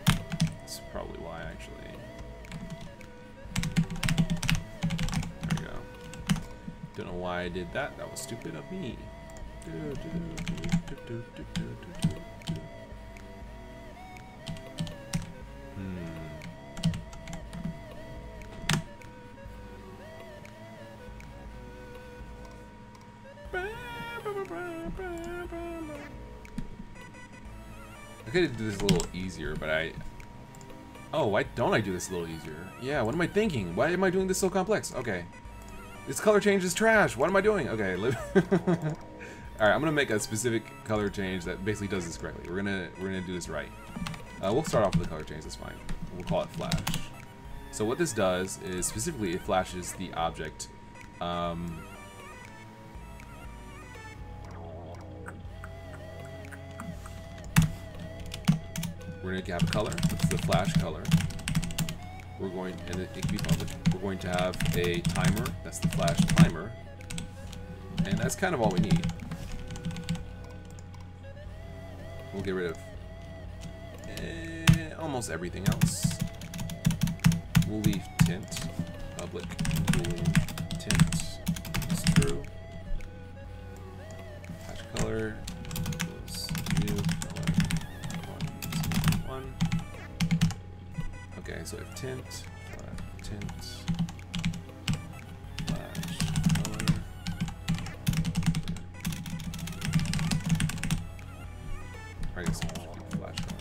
That's probably why, actually. There we go. Don't know why I did that. That was stupid of me. I could do this a little easier, but oh, why don't I do this a little easier? Yeah, what am I thinking? Why am I doing this so complex? Okay. This color change is trash. What am I doing? Okay, Alright, I'm gonna make a specific color change that basically does this correctly. We're gonna do this right. We'll start off with the color change, that's fine. We'll call it flash. So what this does is specifically it flashes the object. We're going to have a color. It's the flash color. We're going, and it can be public. We're going to have a timer. That's the flash timer. And that's kind of all we need. We'll get rid of almost everything else. We'll leave tint, public, boolean, tint. It's true. Flash color equals new color. One. Okay, so if tint, flash color. I guess I'll just keep flash color.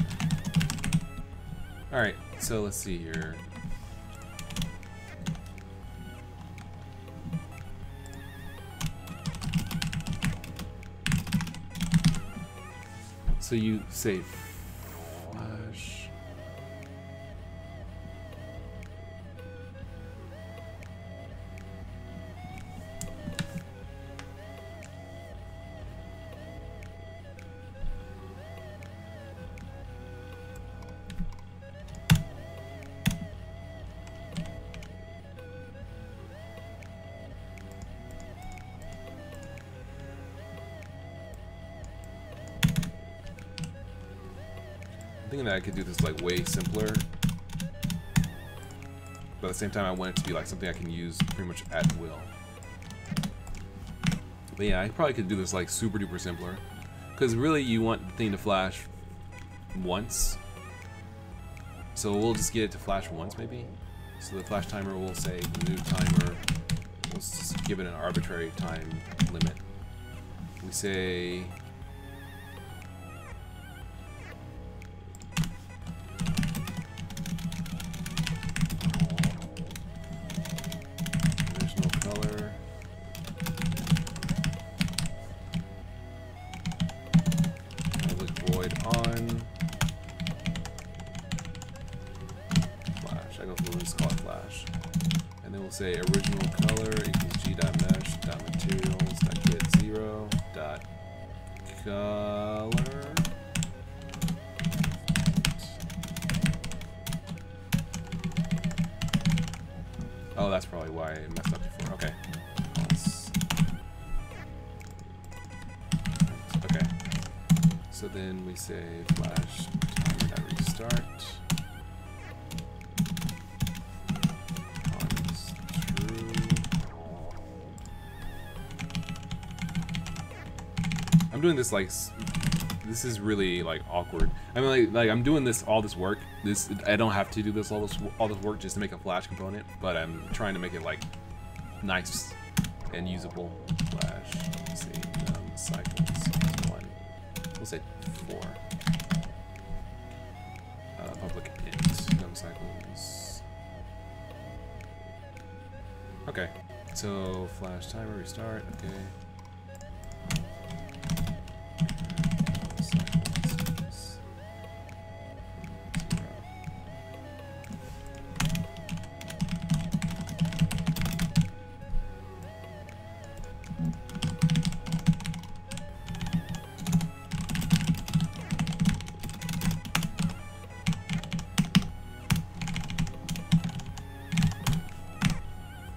Alright, so let's see here. So you say flash. I'm thinking that I could do this like way simpler, but at the same time I want it to be like something I can use pretty much at will. But yeah, I probably could do this like super duper simpler, because really you want the thing to flash once, so we'll just get it to flash once maybe. So the flash timer will say new timer, we'll just give it an arbitrary time limit. We say say original color equals g.mesh.materials.get0.color. Oh, that's probably why it messed up before. Okay. Okay. So then we say flash timer.restart. I'm doing this like, this is really like awkward. I mean like I'm doing this, all this work. I don't have to do this all this work just to make a flash component, but I'm trying to make it like nice and usable. Flash, let's see, cycles 1. We'll say 4. Public int num cycles. Okay, so flash timer restart. Okay.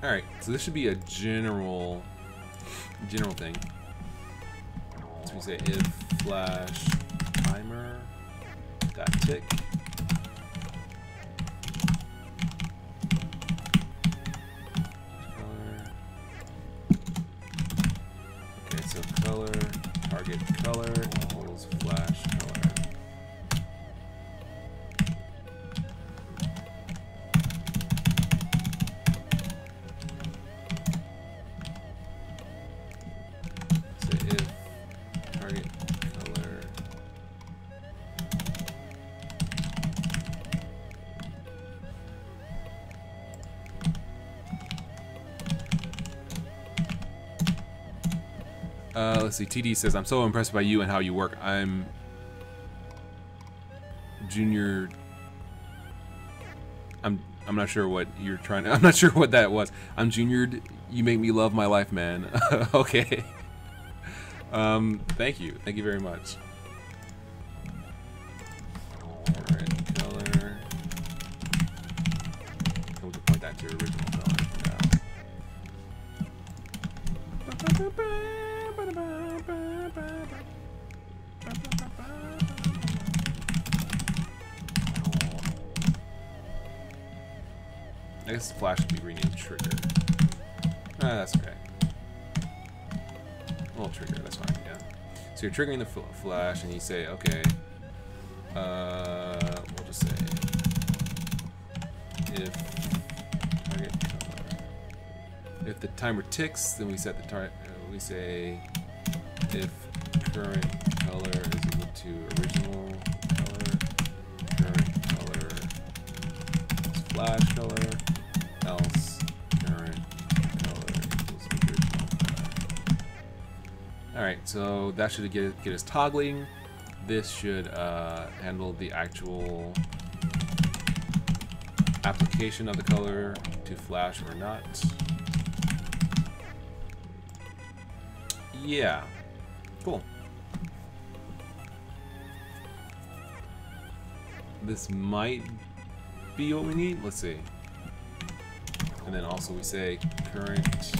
All right, so this should be a general thing. So we say if flash timer dot tick. So color, target color equals flash color. So if target color let's see. TD says, "I'm so impressed by you and how you work. I'm junior. I'm not sure what you're trying to. I'm not sure what that was. I'm juniored. You make me love my life, man." Okay. Thank you. Thank you very much. Red color. We can point that to your original color for now. I guess flash should be renamed trigger. That's okay. Well, trigger, that's fine, yeah. So you're triggering the flash and you say, okay, we'll just say if target color. If the timer ticks, then we set the target, we say if current color is equal to original color, current color is flash color, else current color equals original color. Alright, so that should get us toggling. This should handle the actual application of the color to flash or not. Yeah, cool. This might be what we need. Let's see. And then also we say current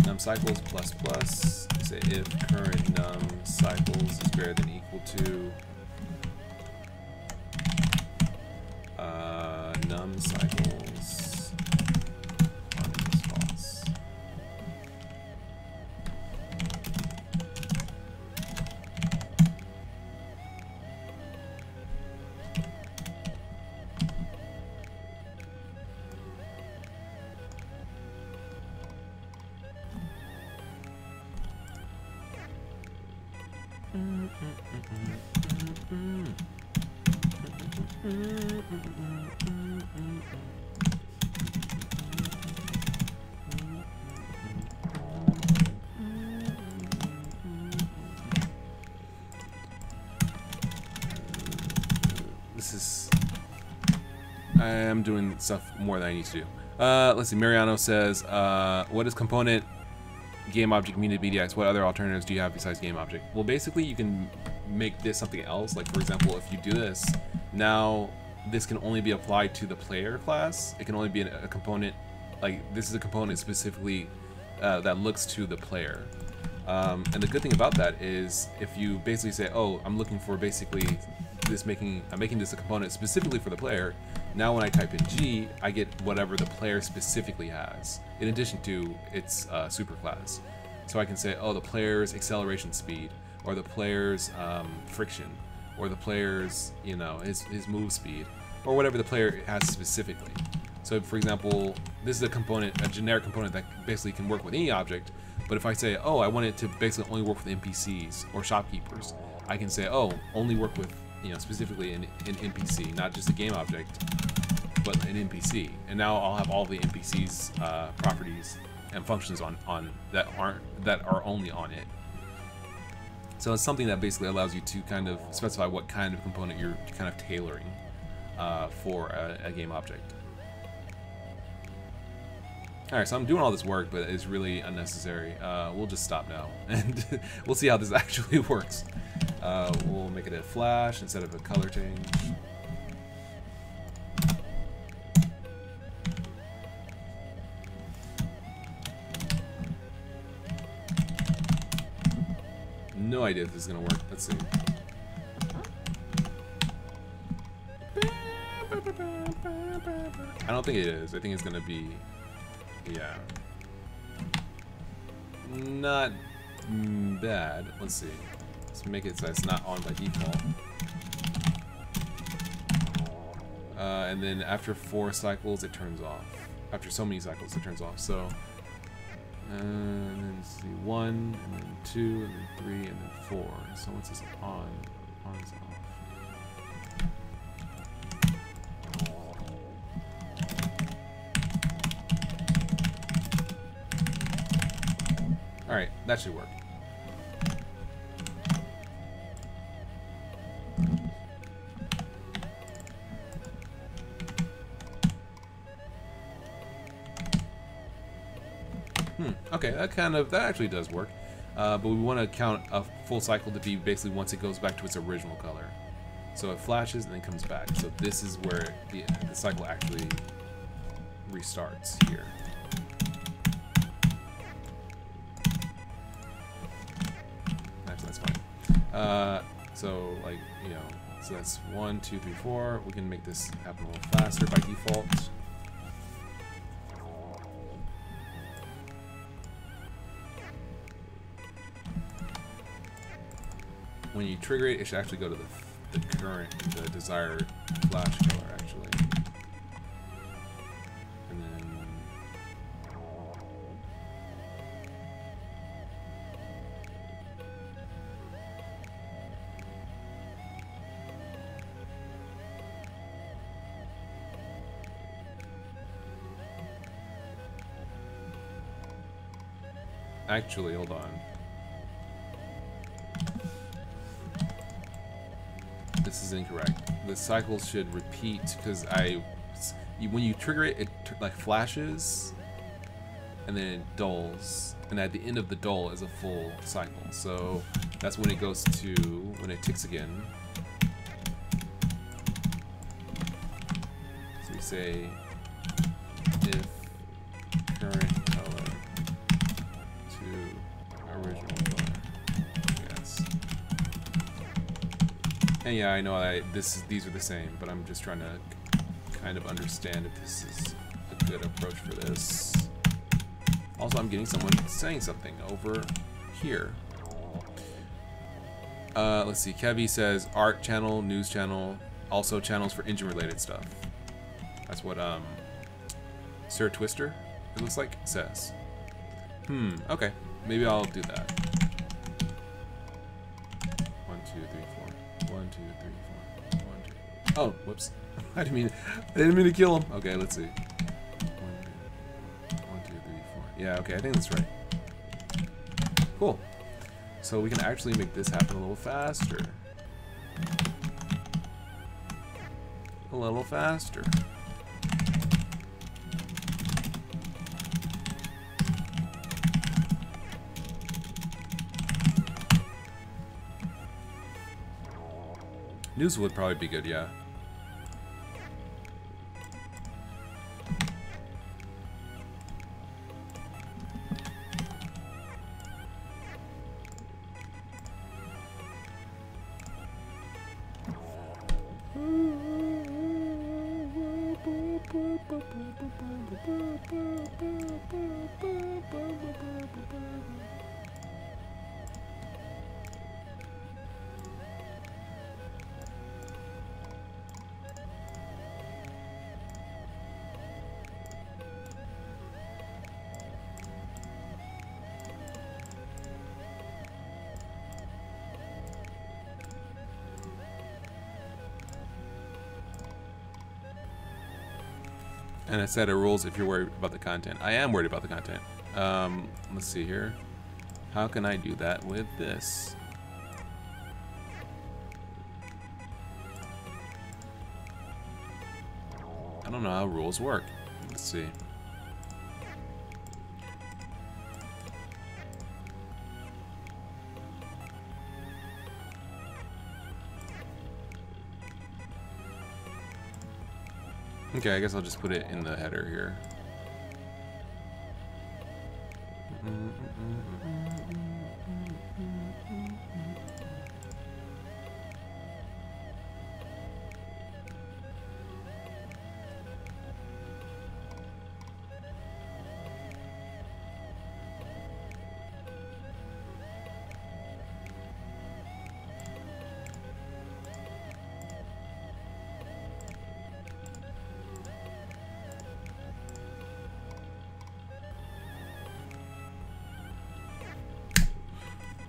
num cycles plus plus. We say if current num cycles is greater than or equal to num cycles on is false. I am doing stuff more than I need to do. Let's see. Mariano says, what does component game object mean to BDX? What other alternatives do you have besides game object? Well, basically, you can make this something else. Like, for example, if you do this, now this can only be applied to the player class. It can only be a component, like, this is a component specifically that looks to the player. And the good thing about that is if you basically say, oh, I'm looking for basically this I'm making this a component specifically for the player. Now when I type in G, I get whatever the player specifically has, in addition to its superclass. So I can say, oh, the player's acceleration speed, or the player's friction, or the player's, you know, his move speed, or whatever the player has specifically. So for example, this is a component, a generic component that basically can work with any object. But if I say, oh, I want it to basically only work with NPCs or shopkeepers, I can say, oh, only work with, you know, specifically an NPC, not just a game object, but an NPC. And now I'll have all the NPCs properties and functions on that are only on it. So it's something that basically allows you to kind of specify what kind of component you're kind of tailoring for a game object. Alright, so I'm doing all this work, but it's really unnecessary. We'll just stop now, and we'll see how this actually works. We'll make it a flash instead of a color change. no idea if this is gonna work. Let's see. I don't think it is. I think it's gonna be, yeah, not bad. Let's see. Let's make it so it's not on by default. And then after 4 cycles, it turns off. After so many cycles, it turns off. So, and then let's see, 1, and then 2, and then 3, and then 4. So once it's on is off. All right, that should work. Okay, that actually does work. But we want to count a full cycle to be basically once it goes back to its original color. So it flashes and then comes back. So this is where the cycle actually restarts here. That's fine. So like, you know, so that's 1, 2, 3, 4. We can make this happen a little faster by default. When you trigger it, it should actually go to the desired flash color, actually. And then actually, hold on. This is incorrect. The cycles should repeat because when you trigger it, it like flashes and then it dulls, and at the end of the dull is a full cycle. So that's when it goes to, when it ticks again. So we say if current color to original color. Yes. And yeah, I know these are the same, but I'm just trying to kind of understand if this is a good approach for this. Also, I'm getting someone saying something over here. Let's see. Kevy says art channel, news channel, also channels for engine-related stuff. That's what Sir Twister, it looks like, says. Okay. Maybe I'll do that. 1, 2, 3, 4. 1, 2, 3, 4. 1, 2. Oh, whoops. I didn't mean to kill him. Okay, let's see. 1, 2, 3, 4. Yeah, okay, I think that's right. Cool. So we can actually make this happen a little faster. A little faster. News would probably be good, yeah. And it said it rules if you're worried about the content. I am worried about the content. Let's see here. How can I do that with this? I don't know how rules work. Let's see. Okay, I guess I'll just put it in the header here.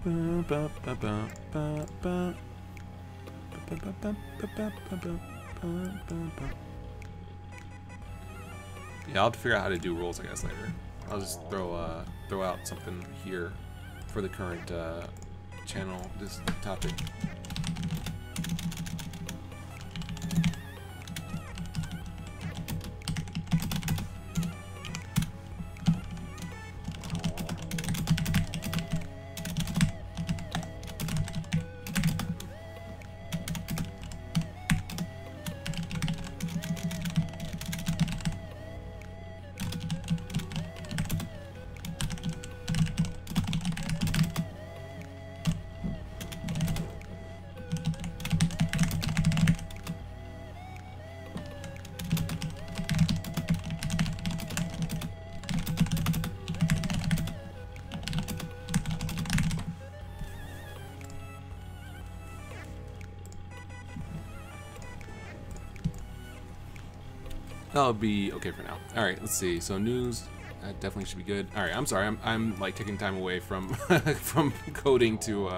Yeah, I'll have to figure out how to do rules, I guess, later. I'll just throw out something here for the current channel, this topic. That'll be okay for now. All right, let's see. So news, that definitely should be good. All right, I'm sorry. I'm like taking time away from from coding to.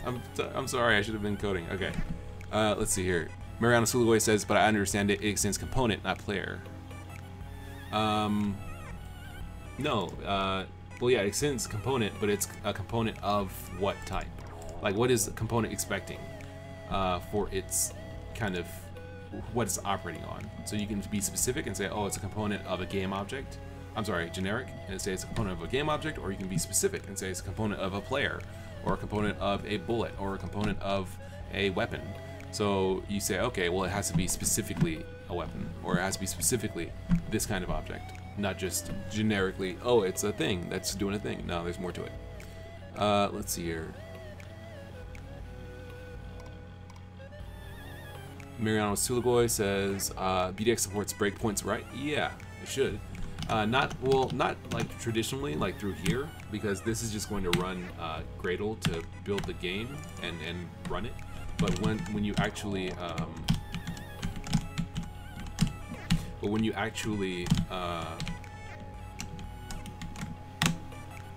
I'm sorry. I should have been coding. Okay. Let's see here. Mariano Sulugoy says, but I understand it extends component, not player. No. Well, yeah, it extends component, but it's a component of what type? Like, what is the component expecting for its kind of what it's operating on? So you can be specific and say, oh, it's a component of a game object. I'm sorry, generic, and say it's a component of a game object, or you can be specific and say it's a component of a player, or a component of a bullet, or a component of a weapon. So you say, okay, well, it has to be specifically a weapon, or it has to be specifically this kind of object, not just generically, oh, it's a thing that's doing a thing. No, there's more to it. Let's see here. Mariano Sulugoy says, BDX supports breakpoints, right? Yeah, it should. Not like traditionally, like through here, because this is just going to run Gradle to build the game and run it. But when you actually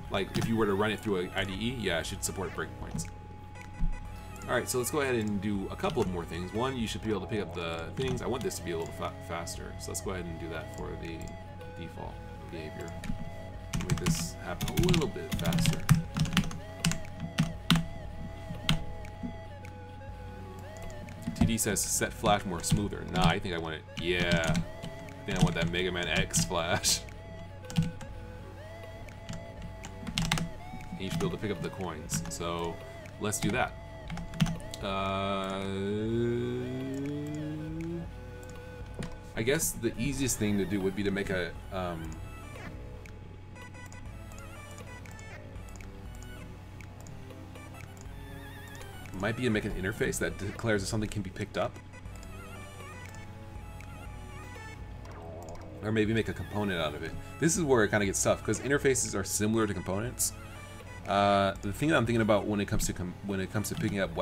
like if you were to run it through an IDE, yeah, it should support breakpoints. Alright, so let's go ahead and do a couple of more things. One, you should be able to pick up the things. I want this to be a little faster, so let's go ahead and do that for the default behavior. Make this happen a little bit faster. TD says set flash more smoother. Nah, I think I want it. Yeah, I think I want that Mega Man X flash. And you should be able to pick up the coins. So let's do that. I guess the easiest thing to do would be to make a might be to make an interface that declares that something can be picked up, or maybe make a component out of it. This is where it kind of gets tough because interfaces are similar to components. The thing that I'm thinking about when it comes to picking up when it comes to picking up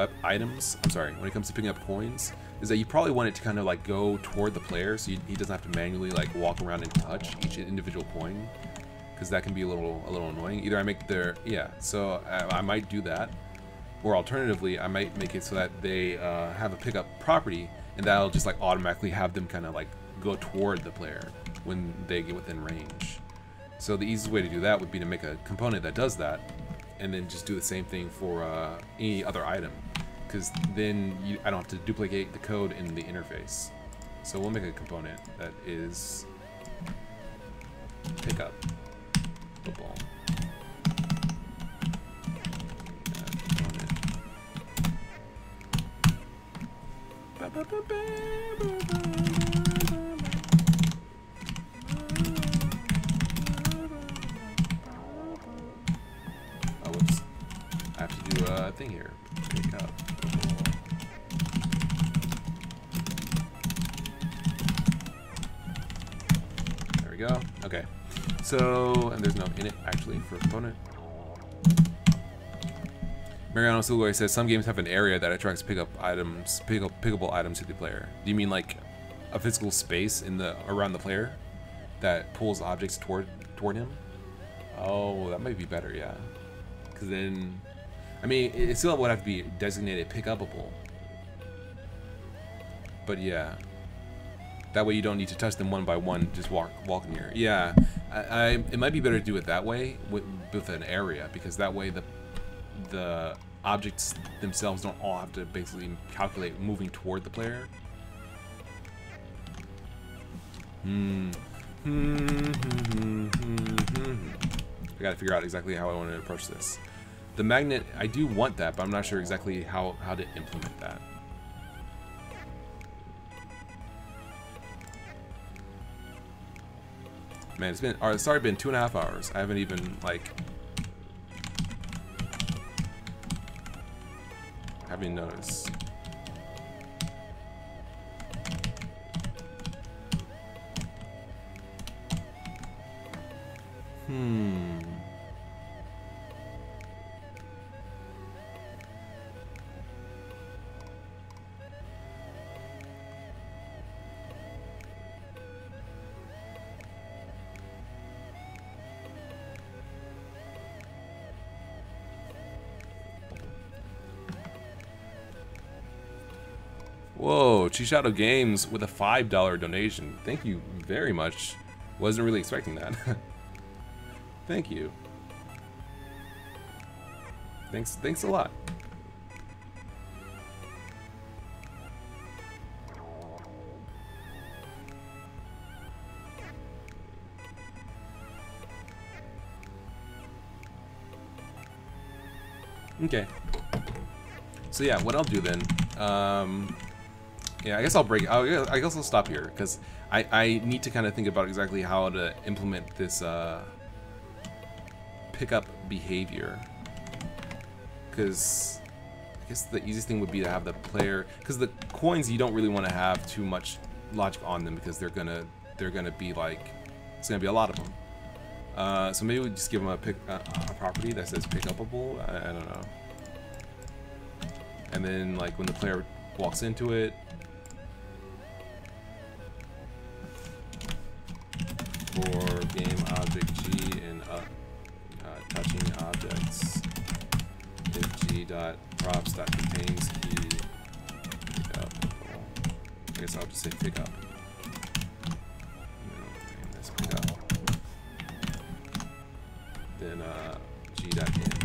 coins, is that you probably want it to kind of like go toward the player, so he doesn't have to manually like walk around and touch each individual coin, because that can be a little annoying. Either I make their so I might do that, or alternatively I might make it so that they have a pickup property, and that'll just like automatically have them kind of like go toward the player when they get within range. So the easiest way to do that would be to make a component that does that, and then just do the same thing for any other item, because then I don't have to duplicate the code in the interface. So we'll make a component that is pick up football. Oh, whoops. I have to do a thing here. Pick up. There we go. Okay. So, and there's no in it actually for a component. Mariano Sulugoy says some games have an area that attracts pickable items to the player. Do you mean like a physical space in around the player that pulls objects toward him? Oh, that might be better, yeah. Because then I mean, it still would have to be designated pick-upable. But yeah, that way you don't need to touch them one by one. Just walk near. Yeah, it might be better to do it that way with an area, because that way the objects themselves don't all have to basically calculate moving toward the player. I gotta figure out exactly how I want to approach this. The magnet, I do want that, but I'm not sure exactly how to implement that. Man, it's already been 2.5 hours. I haven't even, like, haven't noticed. Whoa, Chishadow Games with a $5 donation. Thank you very much. Wasn't really expecting that. Thank you. Thanks a lot. Okay. So yeah, what I'll do then, yeah, I guess I'll I guess I'll stop here, because I need to kind of think about exactly how to implement this pickup behavior. Because I guess the easiest thing would be to have the player, because the coins, you don't really want to have too much logic on them, because they're gonna be like, it's gonna be a lot of them. So maybe we just give them a property that says pickupable. I don't know. And then, like, when the player walks into it, for game object G and touching objects, if G.props.contains key pickupable. I guess I'll just say pickup. And this pickup. Then G.image.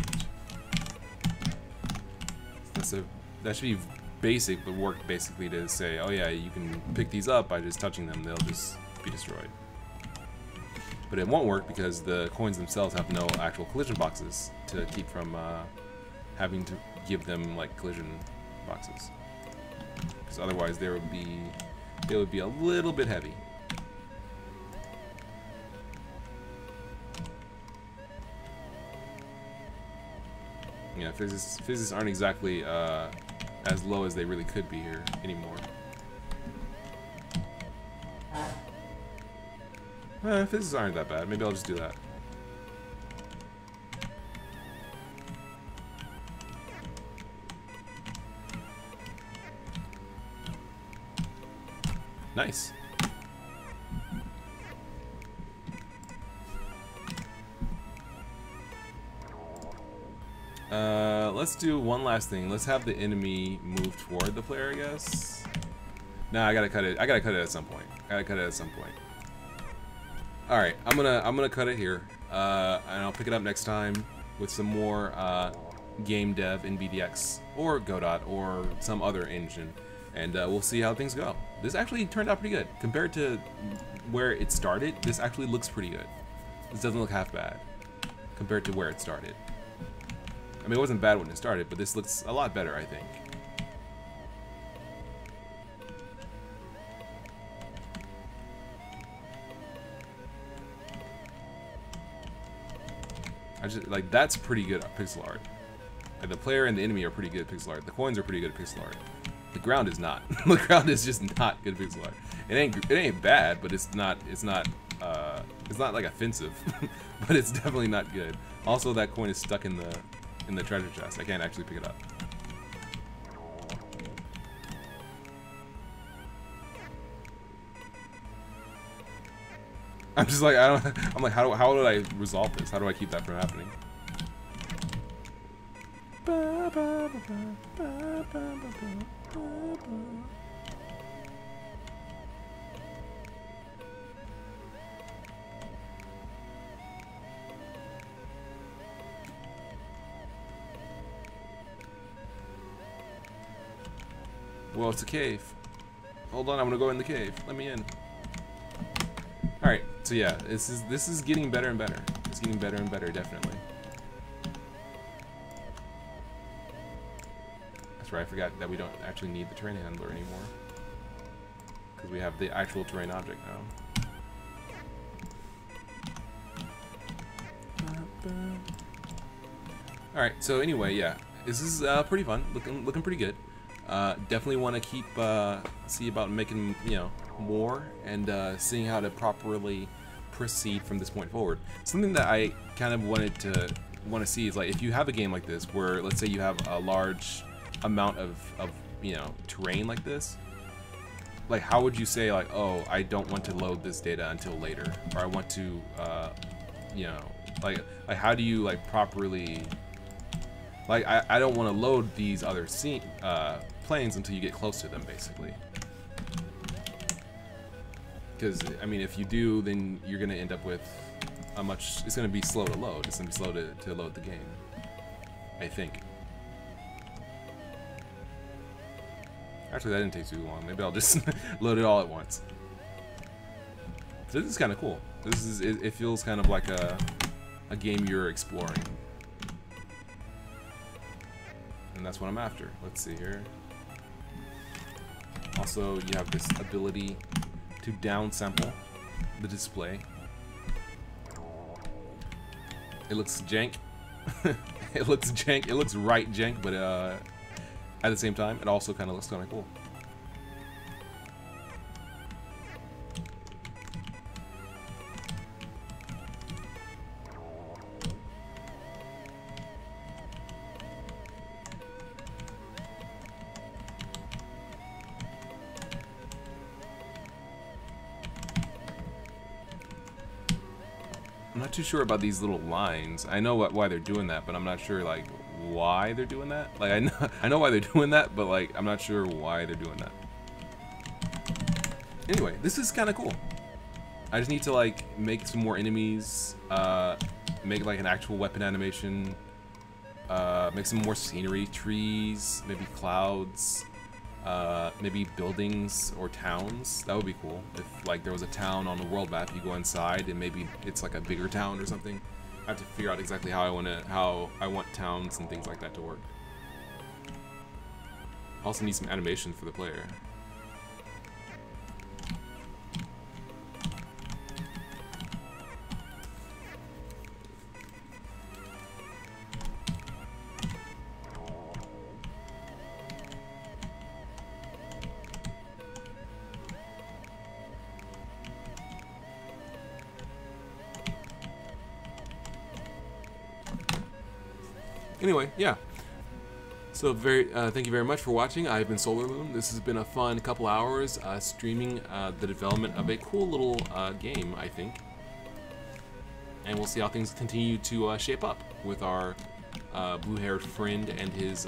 That should be basic, but work basically to say, oh yeah, you can pick these up by just touching them, they'll just be destroyed. But it won't work because the coins themselves have no actual collision boxes to keep from having to give them like collision boxes. Because otherwise they would be a little bit heavy. Yeah, physics aren't exactly as low as they really could be here anymore. Physics aren't that bad. Maybe I'll just do that. Nice. Let's do one last thing. Let's have the enemy move toward the player, I guess. Nah, I gotta cut it. I gotta cut it at some point. All right, I'm gonna cut it here, and I'll pick it up next time with some more Gamedev in BDX or Godot or some other engine, and we'll see how things go. This actually turned out pretty good compared to where it started. This actually looks pretty good. This doesn't look half bad compared to where it started. I mean, it wasn't bad when it started, but this looks a lot better, I think. Like, that's pretty good at pixel art. Like, the player and the enemy are pretty good at pixel art. The coins are pretty good at pixel art. The ground is not. The ground is just not good at pixel art. It ain't bad, but it's not like offensive. But it's definitely not good. Also, that coin is stuck in the treasure chest. I can't actually pick it up. I'm just like, I'm like, how do I resolve this? How do I keep that from happening? Well, it's a cave. Hold on, I'm gonna go in the cave. Let me in. All right. So yeah, this is getting better and better. It's getting better and better, definitely. That's right. I forgot that we don't actually need the terrain handler anymore because we have the actual terrain object now. All right. So anyway, yeah, this is pretty fun. Looking pretty good. Definitely want to keep see about making more and seeing how to properly proceed from this point forward. Something that I kind of want to see is like if you have a game like this where let's say you have a large amount of terrain like this, like how would you say like, oh, I don't want to load this data until later, or I want to like how do you like properly like I don't want to load these other planes until you get close to them, basically. Because I mean, if you do, then you're gonna end up with it's gonna be slow to load. It's gonna be slow to load the game, I think. Actually, that didn't take too long. Maybe I'll just load it all at once. This is kind of cool. It feels kind of like a game you're exploring. And that's what I'm after. Let's see here. Also, you have this ability to downsample the display. It looks jank. It looks jank. It looks right jank, but at the same time, it also kind of looks kind of cool. I'm not too sure about these little lines. I know why they're doing that, but I'm not sure like why they're doing that. Like I know why they're doing that, but like I'm not sure why they're doing that. Anyway, this is kind of cool. I just need to like make some more enemies, make like an actual weapon animation, make some more scenery, trees, maybe clouds, maybe buildings or towns. That would be cool. If like there was a town on the world map, you go inside and maybe it's like a bigger town or something. I have to figure out exactly how I want towns and things like that to work. I also need some animation for the player. Anyway, yeah. So thank you very much for watching. I've been SolarLune. This has been a fun couple hours streaming the development of a cool little game, I think. And we'll see how things continue to shape up with our blue-haired friend and his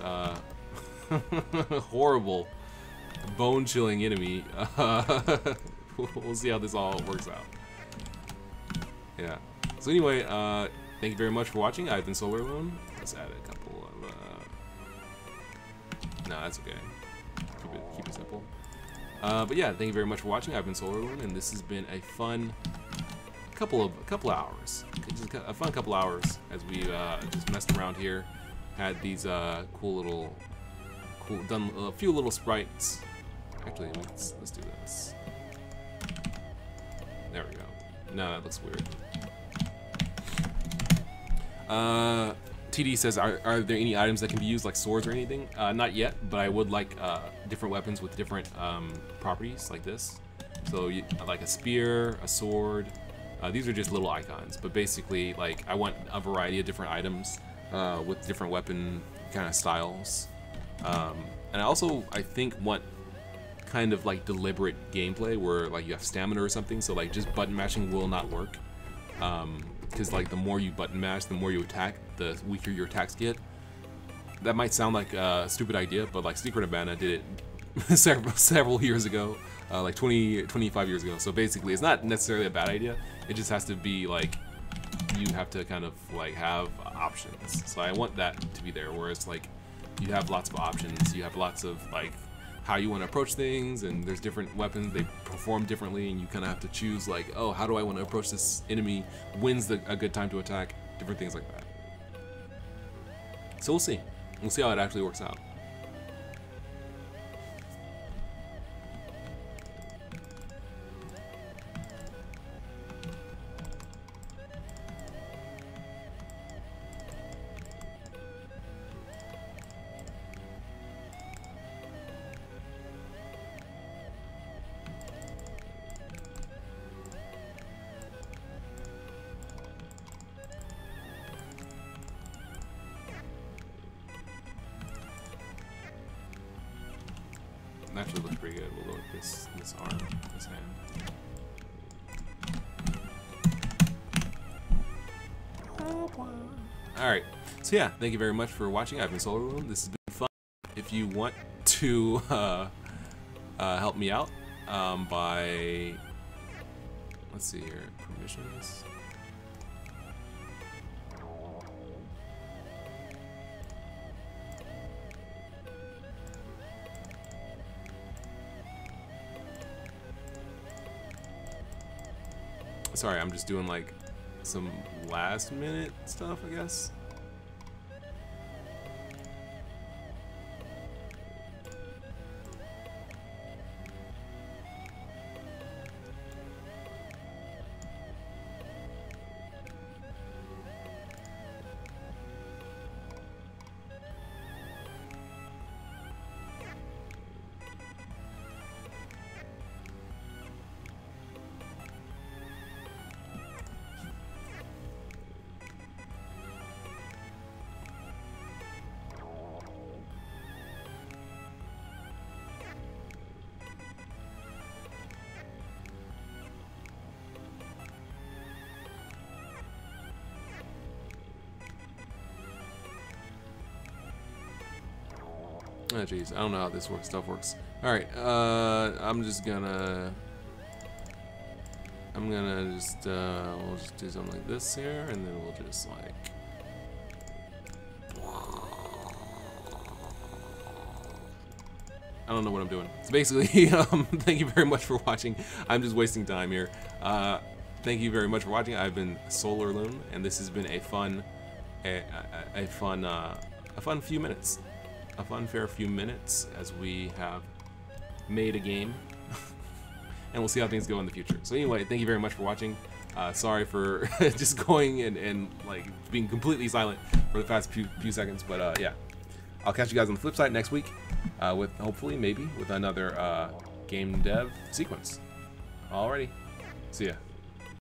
horrible, bone-chilling enemy. We'll see how this all works out. Yeah. So anyway, thank you very much for watching. I've been SolarLune. Let's add a couple of. No, that's okay. Keep it simple. But yeah, thank you very much for watching. I've been SolarLune, and this has been a fun couple of hours. Just a fun couple hours as we just messed around here. Had these done a few little sprites. Actually, let's do this. There we go. No, that looks weird. TD says, are there any items that can be used like swords or anything? Not yet, but I would like different weapons with different properties like this. So like a spear, a sword. These are just little icons, but basically like I want a variety of different items with different weapon kind of styles. And I think want kind of like deliberate gameplay where like you have stamina or something, so like just button mashing will not work. Because like the more you button mash, the more you attack, the weaker your attacks get. that might sound like a stupid idea, but like Secret of Mana did it several years ago, like 25 years ago. So basically, it's not necessarily a bad idea. It just has to be like, you have to kind of like have options. So I want that to be there, where it's like you have lots of options, you have lots of like how you want to approach things, and there's different weapons, they perform differently, and you kind of have to choose like, oh, how do I want to approach this enemy, when's a good time to attack, different things like that. So we'll see how it actually works out. Actually looks pretty good. We'll go with this arm, this hand. Alright, so yeah, thank you very much for watching. I've been SolarLune. This has been fun. If you want to help me out by, let's see here, permissions. Sorry, I'm just doing like some last minute stuff, I guess. Oh jeez, I don't know how this stuff works. Alright, I'm gonna just, we'll just do something like this here, and then we'll just like, I don't know what I'm doing. So basically, thank you very much for watching. I'm just wasting time here. Thank you very much for watching. I've been SolarLune, and this has been a fun few minutes. A fun fair few minutes as we have made a game. And we'll see how things go in the future. So anyway, thank you very much for watching. Sorry for just going and like being completely silent for the past few seconds, but yeah. I'll catch you guys on the flip side next week with hopefully maybe with another game dev sequence. Alrighty, see ya.